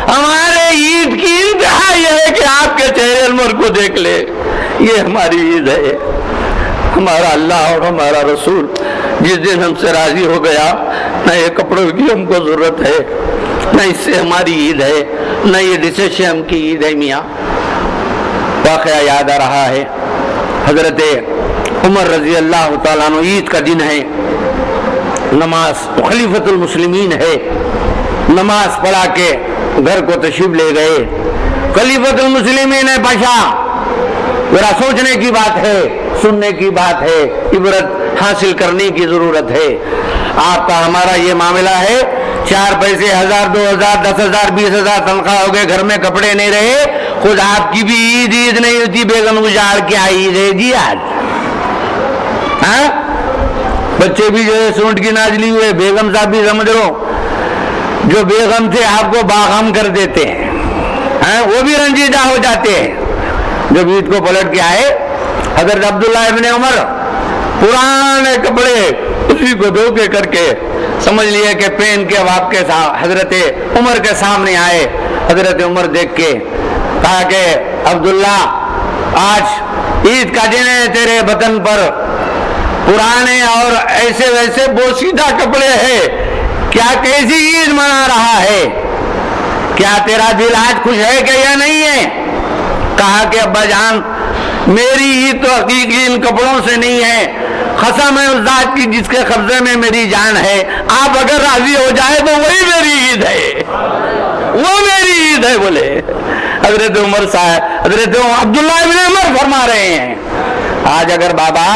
Speaker 5: ہمارے عید کی انتہا یہ ہے کہ آپ کے چہرے انور کو دیکھ لے، یہ ہماری عید ہے۔ ہمارا اللہ اور ہمارا رسول جس دن ہم سے راضی ہو گیا، نہ یہ کپڑوں کی ہم کو ضرورت ہے، نہ اس سے ہماری عید ہے، نہ یہ ڈشز سے ہم کی عید ہے۔ میاں واقعہ یاد آ رہا ہے، حضرت عمر رضی اللہ تعالیٰ عنہ، عید کا دن ہے، نماز خلیفۃ المسلمین ہے، نماز پڑھا کے گھر کو تشریف لے گئے۔ خلیفۃ المسلمین ہے پاشا، ذرا سوچنے کی بات ہے، سننے کی بات ہے، عبرت حاصل کرنے کی ضرورت ہے۔ آپ کا ہمارا یہ معاملہ ہے، 4 پیسے 1000 2000 10,000 20,000 تنخواہ ہو گئے، گھر میں کپڑے نہیں رہے، خود آپ کی بھی عید نہیں ہوتی، بیگم گزار کیا عید ہے جی آج؟ ہاں بچے بھی جو ہے سونٹ کی نازلی ہوئے، بیگم صاحب بھی سمجھ لو جو بیگم تھے آپ کو باغم کر دیتے ہیں، ہاں وہ بھی رنجیدہ ہو جاتے ہیں۔ جب عید کو پلٹ کے آئے، حضرت عبداللہ ابن عمر پرانے کپڑے اسی کو دھو کے کر کے سمجھ لیے کہ پہن کے آپ کے حضرت عمر کے سامنے آئے۔ حضرت عمر دیکھ کے کہا کہ عبداللہ آج عید کا دن ہے، تیرے بدن پر پرانے اور ایسے ویسے بوسیدہ کپڑے ہیں، کیا کیسی عید منا رہا ہے؟ کیا تیرا دل آج خوش ہے کہ یا نہیں ہے؟ کہا کہ ابا جان میری عید تو حقیقی ان کپڑوں سے نہیں ہے، قسم ہے اس ذات کی جس کے قبضے میں میری جان ہے، آپ اگر راضی ہو جائے تو وہی میری عید ہے، وہ میری عید ہے بولے۔ حضرت عمر صاحب، حضرت عبداللہ ابن عمر فرما رہے ہیں، آج اگر بابا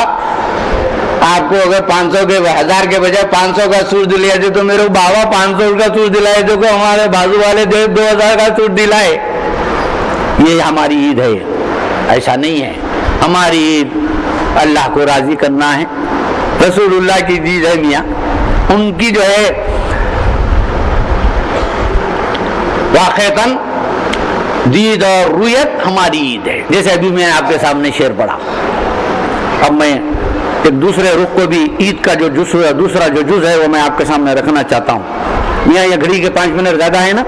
Speaker 5: آپ کو اگر 500 کے 1000 کے بجائے 500 کا سوٹ دلائے دے تو میرے بابا 500 کا سوٹ دلائے دے، کو ہمارے بازو والے 2000 کا سوٹ دلائے، یہ ہماری عید ہے۔ ایسا نہیں ہے، ہماری عید اللہ کو راضی کرنا ہے، رسول اللہ کی عید ہے میاں، ان کی جو ہے واقعتاً دید اور رویت ہماری عید ہے۔ جیسے ابھی میں آپ کے سامنے شعر پڑھا، اب میں ایک دوسرے رخ کو بھی عید کا جو دوسرا جو جز ہے وہ میں آپ کے سامنے رکھنا چاہتا ہوں۔ میاں یہ گھڑی کے 5 منٹ زیادہ ہے نا،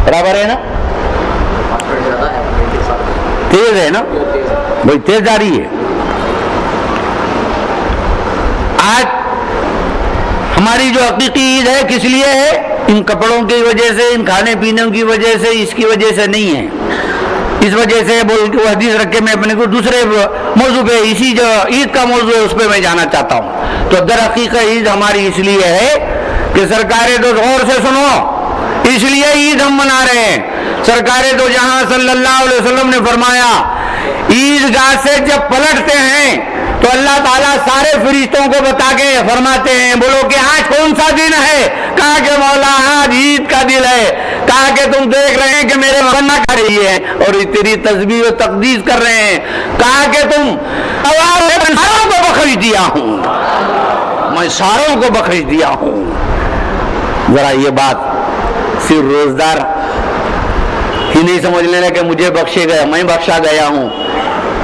Speaker 5: برابر ہے نا، تیز ہے نا بھائی، تیز جاری ہے۔ آج ہماری جو حقیقی عید ہے کس لیے ہے؟ ان کپڑوں کی وجہ سے، ان کھانے پینے کی وجہ سے، اس کی وجہ سے نہیں ہے. اس وجہ سے بول کے وہ حدیث رکھ کے میں اپنے کو دوسرے موضوع پہ، اسی جو عید کا موضوع ہے اس پہ میں جانا چاہتا ہوں. تو در حقیقت عید ہماری اس لیے ہے کہ سرکار دو غور سے سنو، اس لیے عید ہم منا رہے ہیں. سرکار دو جہاں صلی اللہ علیہ وسلم نے فرمایا عیدگاہ سے جب پلٹتے ہیں تو اللہ تعالیٰ سارے فرشتوں کو بتا کے فرماتے ہیں بولو کہ آج کون سا دن ہے؟ کہا کہ مولا آج عید کا دن ہے. کہا کہ تم دیکھ رہے ہیں کہ میرے بنا کر رہی ہے اور تیری تسبیح و تقدیس کر رہے ہیں. کہا کہ تم ساروں کو بخش دیا ہوں، میں ساروں کو بخش دیا ہوں. ذرا یہ بات صرف روزدار ہی نہیں سمجھ لینا کہ مجھے بخشے گیا، میں بخشا گیا ہوں.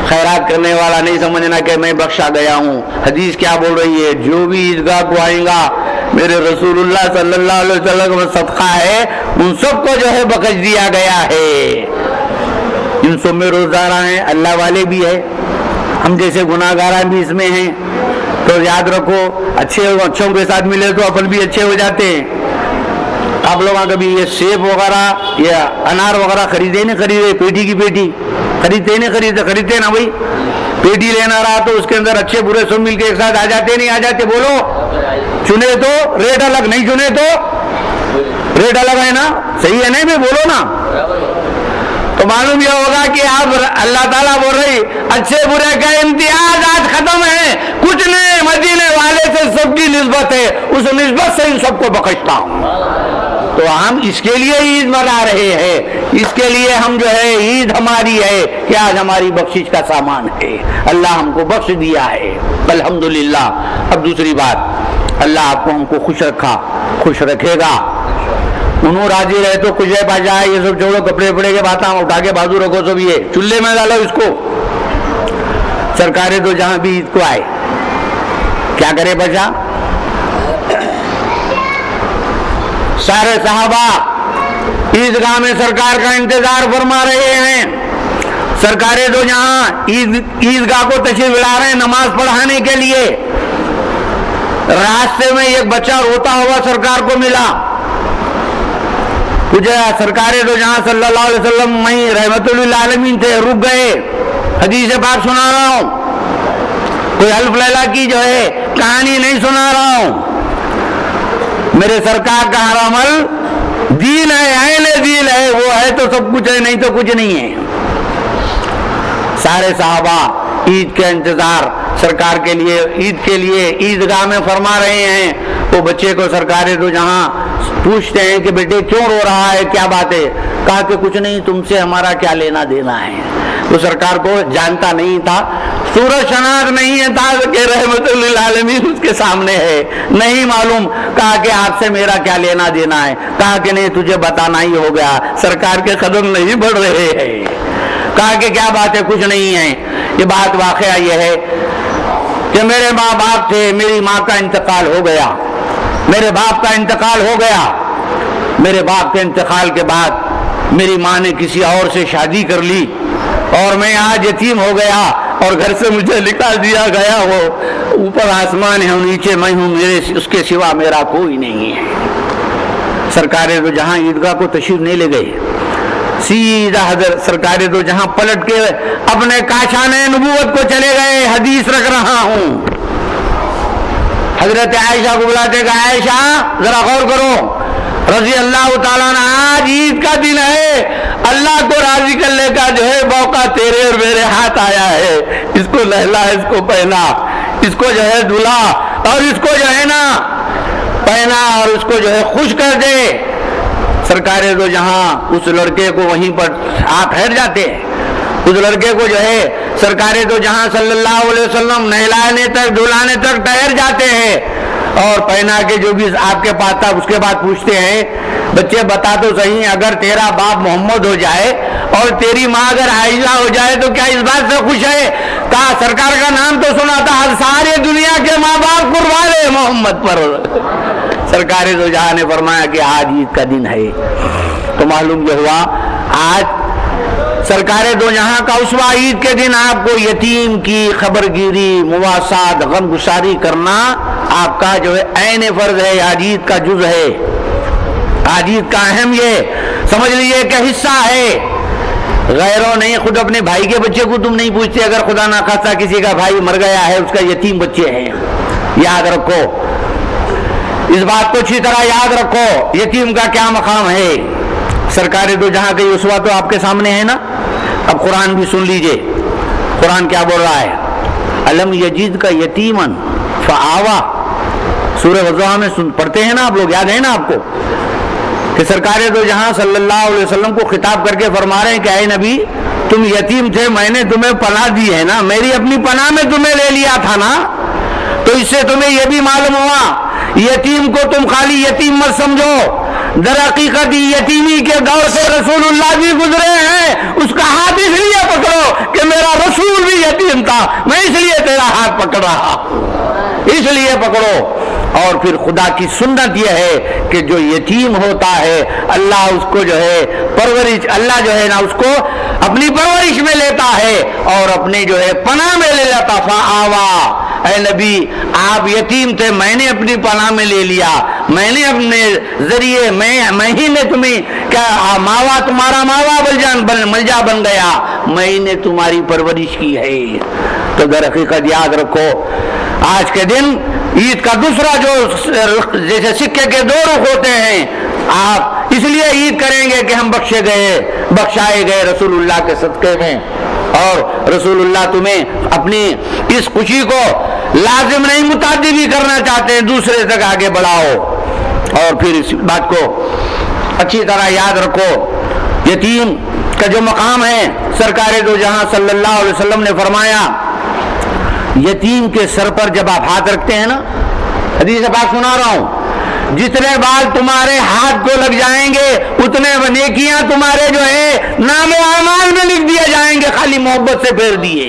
Speaker 5: خیرات کرنے والا نہیں سمجھنا کہ میں بخشا گیا ہوں. حدیث کیا بول رہی ہے؟ جو بھی عیدگاہ کو آئیں گا میرے رسول اللہ صلی اللہ علیہ وسلم کا صدقہ ہے ان سب کو جو ہے بخش دیا گیا ہے. ان سب میں روزدار ہیں، اللہ والے بھی ہیں، ہم جیسے گناہگاران بھی اس میں ہیں. تو یاد رکھو اچھوں کے ساتھ ملے تو اپن بھی اچھے ہو جاتے ہیں. آپ لوگ کبھی یہ سیب وغیرہ یا انار وغیرہ خریدے نہیں خریدے؟ پیٹی کی پیٹی خریدتے نہیں خریدتے نا بھائی. پیٹی لینا رہا تو اس کے اندر اچھے برے سب مل کے ایک ساتھ آ جاتے نہیں آ جاتے؟ بولو. چنے تو ریٹ الگ، نہیں چنے تو ریٹ الگ ہے نا؟ صحیح ہے نہیں بھائی؟ بولو نا. تو معلوم یہ ہوگا کہ آپ اللہ تعالیٰ بول رہی اچھے برے کا امتیاز آج ختم ہے، کچھ نہیں، مدینے والے سے سب کی نسبت ہے، اس نسبت سے ان سب کو بخشتا ہوں. تو ہم اس کے لیے عید منا رہے ہیں، اس کے لیے ہم جو ہے عید ہماری ہے کہ آج ہماری بخشش کا سامان ہے، اللہ ہم کو بخش دیا ہے الحمدللہ. اب دوسری بات، اللہ آپ کو ہم کو خوش رکھا، خوش رکھے گا. انہوں راضی رہے تو کچھ ہے جائے، یہ سب چھوڑو، کپڑے وپڑے کے باتیں اٹھا کے بازو رکھو. سب یہ چولہے میں ڈالو اس کو. سرکاریں تو جہاں بھی عید کو آئے کیا کرے بچا؟ سارے صحابہ عیدگاہ میں سرکار کا انتظار فرما رہے ہیں. سرکاریں تو جہاں عیدگاہ کو تشریف لا رہے ہیں نماز پڑھانے کے لیے. راستے میں ایک بچہ روتا ہوا سرکار کو ملا. پوچھا سرکاریں تو جہاں صلی اللہ علیہ وسلم میں رحمت للعالمین تھے، رک گئے، حدیث پاک سنا رہا ہوں، کوئی الف لیلا کی جو ہے کہانی نہیں سنا رہا ہوں. میرے سرکار کا ہر عمل دین ہے، عین دین ہے، وہ ہے تو سب کچھ ہے، نہیں تو کچھ نہیں ہے. سارے صحابہ عید کے انتظار سرکار کے لیے، عید کے لیے عیدگاہ میں فرما رہے ہیں. وہ بچے کو سرکار تو جہاں پوچھتے ہیں کہ بیٹے کیوں رو رہا ہے، کیا بات ہے؟ کہا کہ کچھ نہیں، تم سے ہمارا کیا لینا دینا ہے. وہ سرکار کو جانتا نہیں تھا، سورج شناخت نہیں ہے تھا کہ رحمت للعالمین اس کے سامنے ہے، نہیں معلوم. کہا کہ آپ سے میرا کیا لینا دینا ہے؟ کہا کہ نہیں تجھے بتانا ہی ہو گیا، سرکار کے قدم نہیں بڑھ رہے ہیں. کہا کہ کیا بات ہے؟ کچھ نہیں ہے. یہ بات واقعہ یہ ہے کہ میرے ماں باپ تھے، میری ماں کا انتقال ہو گیا، میرے باپ کا انتقال ہو گیا. میرے باپ کے انتقال کے بعد میری ماں نے کسی اور سے شادی کر لی اور میں آج یتیم ہو گیا اور گھر سے مجھے نکال دیا گیا. وہ اوپر آسمان ہے اور نیچے میں ہوں، میرے اس کے سوا میرا کوئی نہیں ہے. سرکار تو جہاں عیدگاہ کو تشریف نہیں لے گئے، سیدھا حضرت سرکار تو جہاں پلٹ کے اپنے کاشانِ نبوت کو چلے گئے. حدیث رکھ رہا ہوں. حضرت عائشہ کو بلاتے کہ عائشہ ذرا غور کرو رضی اللہ تعالیٰ عنہ، آج عید کا دن ہے، اللہ کو راضی کرنے کا جو ہے موقع تیرے اور میرے ہاتھ آیا ہے. اس کو لہلا، اس کو پہنا، اس کو جو ہے دھلا اور اس کو جو ہے نا پہنا اور اس کو جو ہے خوش کر دے. سرکار تو جہاں اس لڑکے کو وہیں پر آپ ٹھہر جاتے ہیں. اس لڑکے کو جو ہے سرکار تو جہاں صلی اللہ علیہ وسلم نہلانے تک دھلانے تک ٹھہر جاتے ہیں اور پہنا کے جو بھی آپ کے پاس تھا اس کے بعد پوچھتے ہیں بچے بتا تو صحیح، اگر تیرا باپ محمد ہو جائے اور تیری ماں اگر عائشہ ہو جائے تو کیا اس بات سے خوش ہے؟ کہا سرکار کا نام تو سنا تھا، ساری دنیا کے ماں باپ قربان ہے محمد پر. سرکار تو جہاں نے فرمایا کہ آج عید کا دن ہے. تو معلوم یہ ہوا آج سرکار دو جہاں کا اسوہ عید کے دن آپ کو یتیم کی خبر گیری، مواسات، غم گساری کرنا آپ کا جو ہے عین فرض ہے، آج عید کا جز ہے، آج عید کا اہم یہ سمجھ لیجئے کہ حصہ ہے، غیروں نہیں، خود اپنے بھائی کے بچے کو تم نہیں پوچھتے، اگر خدا نہ خواستہ کسی کا بھائی مر گیا ہے، اس کا یتیم بچے ہیں، یاد رکھو اس بات کو اچھی طرح یاد رکھو، یتیم کا کیا مقام ہے۔ سرکار دو جہاں کا اسوہ تو آپ کے سامنے ہے نا، اب قرآن بھی سن لیجئے، قرآن کیا بول رہا ہے، الم یجد کا یتیمن فآوا، سورہ وضحا میں پڑھتے ہیں نا آپ لوگ، یاد ہے نا آپ کو کہ سرکار دو جہاں صلی اللہ علیہ وسلم کو خطاب کر کے فرما رہے ہیں کہ اے نبی تم یتیم تھے، میں نے تمہیں پناہ دی ہے نا، میری اپنی پناہ میں تمہیں لے لیا تھا نا، تو اس سے تمہیں یہ بھی معلوم ہوا یتیم کو تم خالی یتیم مت سمجھو، در حقیقت یتیمی کے دور سے رسول اللہ بھی گزرے ہیں، اس کا ہاتھ اس لیے پکڑو کہ میرا رسول بھی یتیم تھا، میں اس لیے تیرا ہاتھ پکڑ رہا، اس لیے پکڑو۔ اور پھر خدا کی سنت یہ ہے کہ جو یتیم ہوتا ہے اللہ اس کو جو ہے پرورش، اللہ جو ہے نا اس کو اپنی پرورش میں لیتا ہے اور اپنے جو ہے پناہ میں لے لیتا۔ فآوا، اے نبی آپ یتیم تھے، میں نے اپنی پناہ میں لے لیا، میں نے اپنے ذریعے میں ہی نے تمہیں کیا ماوا، تمہارا ماوا ملجا بن گیا، میں نے تمہاری پرورش کی ہے۔ تو در حقیقت یاد رکھو آج کے دن عید کا دوسرا جو جیسے سکے کے دو رخ ہوتے ہیں، آپ اس لیے عید کریں گے کہ ہم بخشائے گئے رسول اللہ کے صدقے میں، اور رسول اللہ تمہیں اپنی اس خوشی کو لازم نہیں متعدی بھی کرنا چاہتے ہیں، دوسرے تک آگے بڑھاؤ۔ اور پھر اس بات کو اچھی طرح یاد رکھو، یتیم کا جو مقام ہے سرکار دو جہاں صلی اللہ علیہ وسلم نے فرمایا یتیم کے سر پر جب آپ ہاتھ رکھتے ہیں نا، حدیث پاک سنا رہا ہوں، جتنے بال تمہارے ہاتھ کو لگ جائیں گے اتنے نیکیاں تمہارے جو ہے نام اعمال میں لکھ دیے جائیں گے، خالی محبت سے پھیر دیے،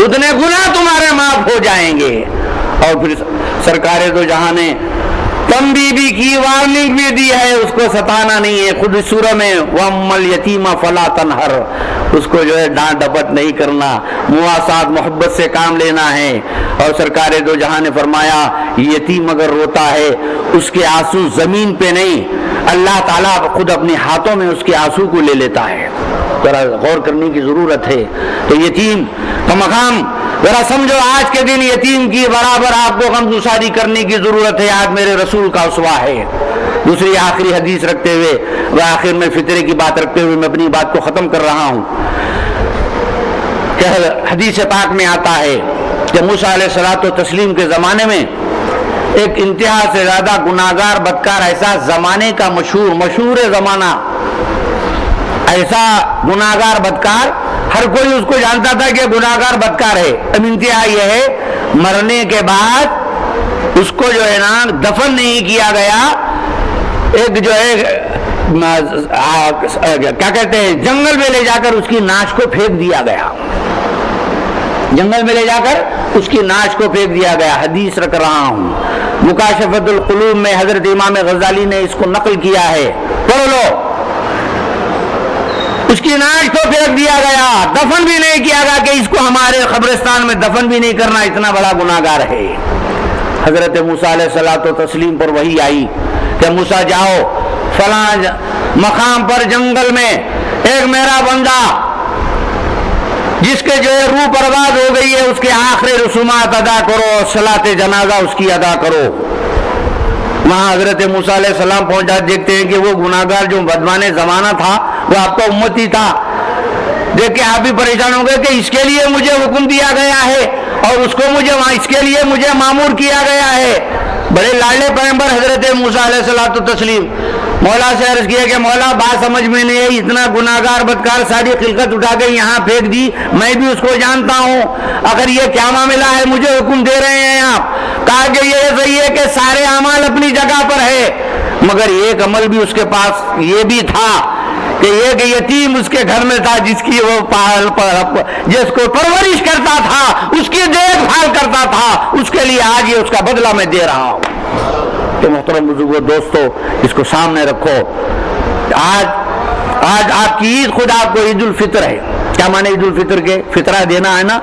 Speaker 5: اتنے گناہ تمہارے معاف ہو جائیں گے۔ اور پھر سرکار دو جہاں نے تنبیہ بھی کی، وارننگ بھی دی ہے، اس کو ستانا نہیں ہے، خود اس سورہ میں وَأَمَّا الْيَتِيمَ فَلَا تَنْهَرْ، اس کو جو ہے ڈانٹ ڈپٹ نہیں کرنا، مواسات محبت سے کام لینا ہے۔ اور سرکار دو جہاں نے فرمایا یتیم اگر روتا ہے اس کے آنسو زمین پہ نہیں، اللہ تعالیٰ خود اپنے ہاتھوں میں اس کے آنسو کو لے لیتا ہے، ذرا غور کرنے کی ضرورت ہے۔ تو یتیم کا مقام ذرا سمجھو، آج کے دن یتیم کی برابر آپ کو غمگساری کرنے کی ضرورت ہے، آج میرے رسول کا اسوہ ہے۔ دوسری آخری حدیث رکھتے ہوئے و آخر میں فطرے کی بات رکھتے ہوئے میں اپنی بات کو ختم کر رہا ہوں کہ حدیث پاک میں آتا ہے کہ موسیٰ علیہ الصلوۃ والتسلیم کے زمانے میں ایک انتہا سے زیادہ گناہگار بدکار ایسا زمانے کا مشہور زمانہ، ایسا گناہگار بدکار ہر کوئی اس کو جانتا تھا کہ گناہگار بدکار ہے۔ اب انتہا یہ ہے مرنے کے بعد اس کو جو ہے نا دفن نہیں کیا گیا، ایک جو ہے کیا کہتے ہیں جنگل میں لے جا کر اس کی ناش کو پھینک دیا گیا، جنگل میں لے جا کر اس کی ناش کو پھینک دیا گیا۔ حدیث رکھ رہا ہوں، مکاشفۃ القلوب میں حضرت امام غزالی نے اس کو نقل کیا ہے، پڑھ لو۔ اس کی ناش کو پھینک دیا گیا، دفن بھی نہیں کیا گیا کہ اس کو ہمارے قبرستان میں دفن بھی نہیں کرنا، اتنا بڑا گناہگار ہے۔ حضرت موسیٰ علیہ الصلوۃ والتسلیم پر وحی آئی کہ موسیٰ جاؤ فلاں مقام پر جنگل میں ایک میرا بندہ جس کے جو ہے روح برباد ہو گئی ہے اس کے آخری رسومات ادا کرو، صلاۃ جنازہ اس کی ادا کرو۔ وہاں حضرت موسیٰ علیہ السلام پہنچا، دیکھتے ہیں کہ وہ گناہگار جو بدمان زمانہ تھا وہ آپ کا امتی تھا، دیکھ کے آپ بھی پریشان ہو گئے کہ اس کے لیے مجھے حکم دیا گیا ہے اور اس کو اس کے لیے مجھے مامور کیا گیا ہے۔ بڑے لاڈلے پیغمبر حضرت موسیٰ علیہ الصلوۃ والتسلیم مولا سے عرض کیا کہ مولا بات سمجھ میں نہیں ہے، اتنا گناہگار بدکار ساری خلقت اٹھا کے یہاں پھینک دی، میں بھی اس کو جانتا ہوں، اگر یہ کیا معاملہ ہے مجھے حکم دے رہے ہیں آپ؟ کہا کہ یہ صحیح ہے کہ سارے اعمال اپنی جگہ پر ہے، مگر ایک عمل بھی اس کے پاس یہ بھی تھا کہ ایک یتیم اس کے گھر میں تھا جس کی وہ جس کو پرورش کرتا تھا، اس کی دیکھ بھال کرتا تھا، اس کے لیے آج یہ اس کا بدلہ میں دے رہا ہوں۔ تو محترم بزرگوں دوستو اس کو سامنے رکھو، آج آپ کی عید خود آپ کو عید الفطر ہے۔ کیا مانے عید الفطر کے؟ فطرہ دینا ہے نا،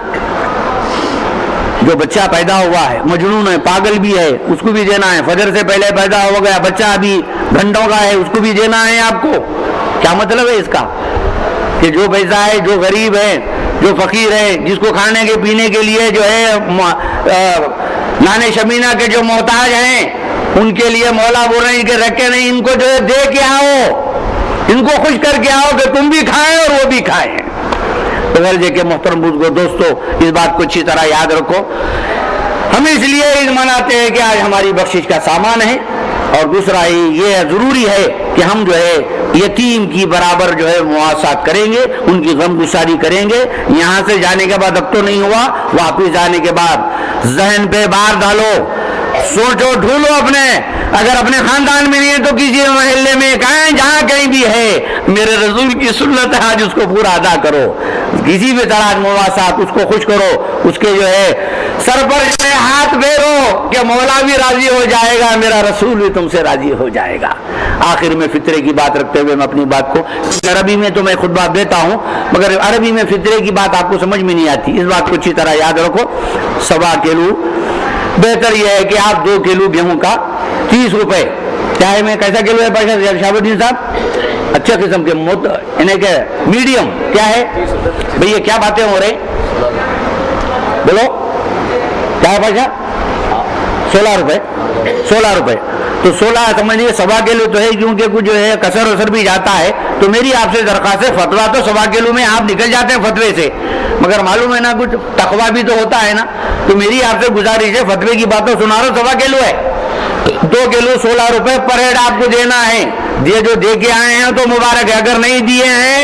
Speaker 5: جو بچہ پیدا ہوا ہے مجنون ہے، پاگل بھی ہے، اس کو بھی دینا ہے، فجر سے پہلے پیدا ہو گیا بچہ ابھی گھنٹوں کا ہے، اس کو بھی دینا ہے آپ کو۔ کیا مطلب ہے اس کا؟ کہ جو پیسہ ہے، جو غریب ہے، جو فقیر ہے، جس کو کھانے کے پینے کے لیے جو ہے نانے شمینہ کے جو محتاج ہیں، ان کے لیے مولا بول رہے ہیں کہ رکھے نہیں، ان کو جو ہے دے کے آؤ، ان کو خوش کر کے آؤ کہ تم بھی کھائیں اور وہ بھی کھائیں۔ تو غرض کے محترم بزرگوں، دوستو، اس بات کو اچھی طرح یاد رکھو، ہم اس لیے عید مناتے ہیں کہ آج ہماری بخشش کا سامان ہے، اور دوسرا یہ ضروری ہے کہ ہم جو ہے یتیم کی برابر جو ہے مواسات کریں گے، ان کی غم گساری کریں گے۔ یہاں سے جانے کے بعد اب تو نہیں ہوا، واپس جانے کے بعد ذہن پہ بار ڈالو، سوچو، ڈھونڈو اپنے، اگر اپنے خاندان میں نہیں ہے تو کسی محلے میں جہاں کہیں بھی ہے، میرے رسول کی سنت ہے، آج اس کو پورا ادا کرو، کسی بھی طرح مواسات، اس کو خوش کرو، اس کے جو ہے سر پر جو ہے ہاتھ پھیرو کہ مولا بھی راضی ہو جائے گا، میرا رسول بھی تم سے راضی ہو جائے گا۔ آخر میں فطرے کی بات رکھتے ہوئے میں اپنی بات کو، عربی میں تو میں خطبہ دیتا ہوں مگر عربی میں فطرے کی بات آپ کو سمجھ میں نہیں آتی، اس بات کو اچھی طرح یاد رکھو۔ 1.25 کلو، بہتر یہ ہے کہ آپ 2 کلو گیہوں کا 30 روپے، چاہے میں کیسا کلو ہے پیسہ شہاب الدین صاحب؟ اچھا قسم کے انہیں کہ میڈیم کیا ہے بھئی، یہ کیا باتیں ہو رہے، بولو کیا ہے پیسہ؟ 16 روپے، 16 روپے، تو 16 سمجھیے 1.25 کلو تو ہے، کیونکہ کچھ جو ہے کسر وسر بھی جاتا ہے، تو میری آپ سے درخواست ہے، فتویٰ تو 1.25 کلو میں آپ نکل جاتے ہیں فتوے سے، مگر معلوم ہے نا کچھ تقویٰ بھی تو ہوتا ہے نا، تو میری آپ سے گزارش ہے، فتوے کی بات تو سنا رہا ہوں، 1.25 کلو ہے، 2 کلو 16 روپے پر ہیڈ آپ کو دینا ہے۔ یہ جو دے کے آئے ہیں تو مبارک ہے، اگر نہیں دیے ہیں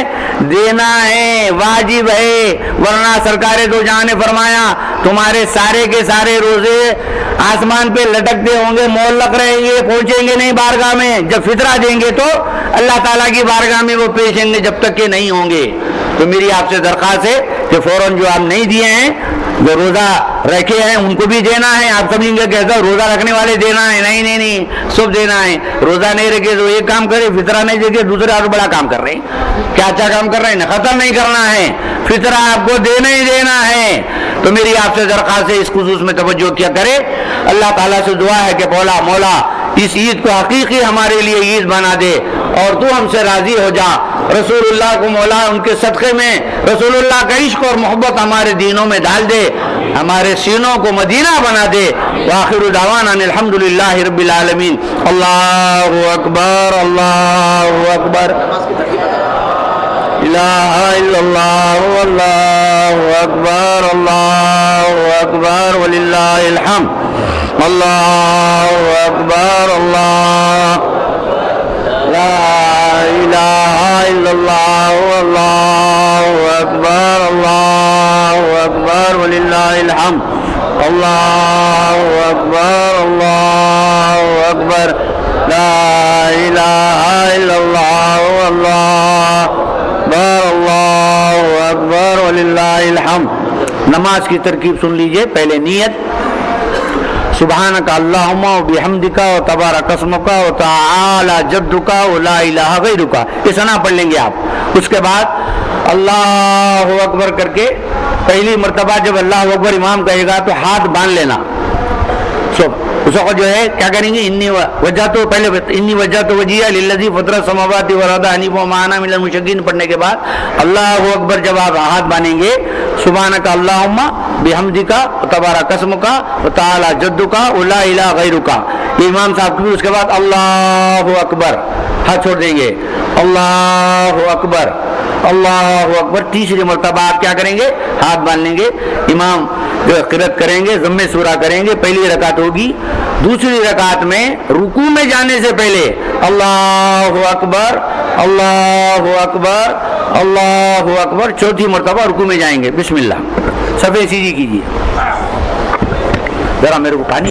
Speaker 5: دینا ہے، واجب ہے، ورنہ سرکار دو جہاں نے فرمایا تمہارے سارے کے سارے روزے آسمان پہ لٹکتے ہوں گے، معلق رہیں گے، پہنچیں گے نہیں بارگاہ میں، جب فطرہ دیں گے تو اللہ تعالیٰ کی بارگاہ میں وہ پیش ہوں گے، جب تک کہ نہیں ہوں گے۔ تو میری آپ سے درخواست ہے کہ فوراً جو آپ نہیں دیے ہیں، جو روزہ رکھے ہیں ان کو بھی دینا ہے۔ آپ سمجھیں گے کیسا روزہ رکھنے والے دینا ہے؟ نہیں نہیں نہیں، سب دینا ہے۔ روزہ نہیں رکھے تو ایک کام کرے، فطرہ نہیں دے کے دوسرے اور بڑا کام کر رہے ہیں، کیا اچھا کام کر رہے ہیں، ختم نہیں کرنا ہے، فطرہ آپ کو دینا ہی دینا ہے۔ تو میری آپ سے درخواست ہے اس خصوص میں توجہ کیا کرے، اللہ تعالیٰ سے دعا ہے کہ مولا اس عید کو حقیقی ہمارے لیے عید بنا دے، اور تو ہم سے راضی ہو جا، رسول اللہ کو مولا ان کے صدقے میں رسول اللہ کا عشق اور محبت ہمارے دینوں میں ڈال دے، ہمارے سینوں کو مدینہ بنا دے۔ وآخر دعوانا الحمدللہ رب العالمین۔ اللہ اکبر، اللہ اکبر، الہ الا اللہ، اللہ اکبر، اللہ اکبر، وللہ الحمد، اللہ اکبر، اللہ لا الہ الا اللہ، اللہ اکبر، اللہ اکبر، وللہ الحمد، اللہ اکبر، اللہ اکبر، لا الہ الا اللہ، اللہ اکبر، اللہ اکبر، وللہ الحمد۔ نماز کی ترکیب سن لیجئے، پہلے نیت، سبحانک اللہم و بحمدک و تبارک اسمک و تعالی جدک و لا الہ غیرک، یہ ثنا پڑھ لیں گے آپ۔ اس کے بعد اللہ اکبر کر کے پہلی مرتبہ جب اللہ اکبر امام کہے گا تو ہاتھ باندھ لینا، اس وقت جو ہے کیا کریں گے، انی وجہت وجہیہ للذی فطر السماوات والارض حنیفا وما انا من المشرکین پڑھنے کے بعد اللہ اکبر جب آپ ہاتھ باندھیں گے، سبحانک اللہم بحمدک تبارک اسمک وتعالی جدک ولا الہ غیرک، یہ امام صاحب کی، اس کے بعد اللہ اکبر، ہاتھ چھوڑ دیں گے، اللہ اکبر، اللہ اکبر، تیسری مرتبہ آپ کیا کریں گے، ہاتھ باندھ لیں گے، امام جو قرأت کریں گے، ضم سورہ کریں گے، پہلی رکعت ہوگی، دوسری رکعت میں رکوع میں جانے سے پہلے اللہ اکبر، اللہ اکبر، اللہ اکبر، چوتھی مرتبہ رکوع میں جائیں گے، بسم اللہ، صفحہ سیدھی کیجیے، ذرا میرے کو پانی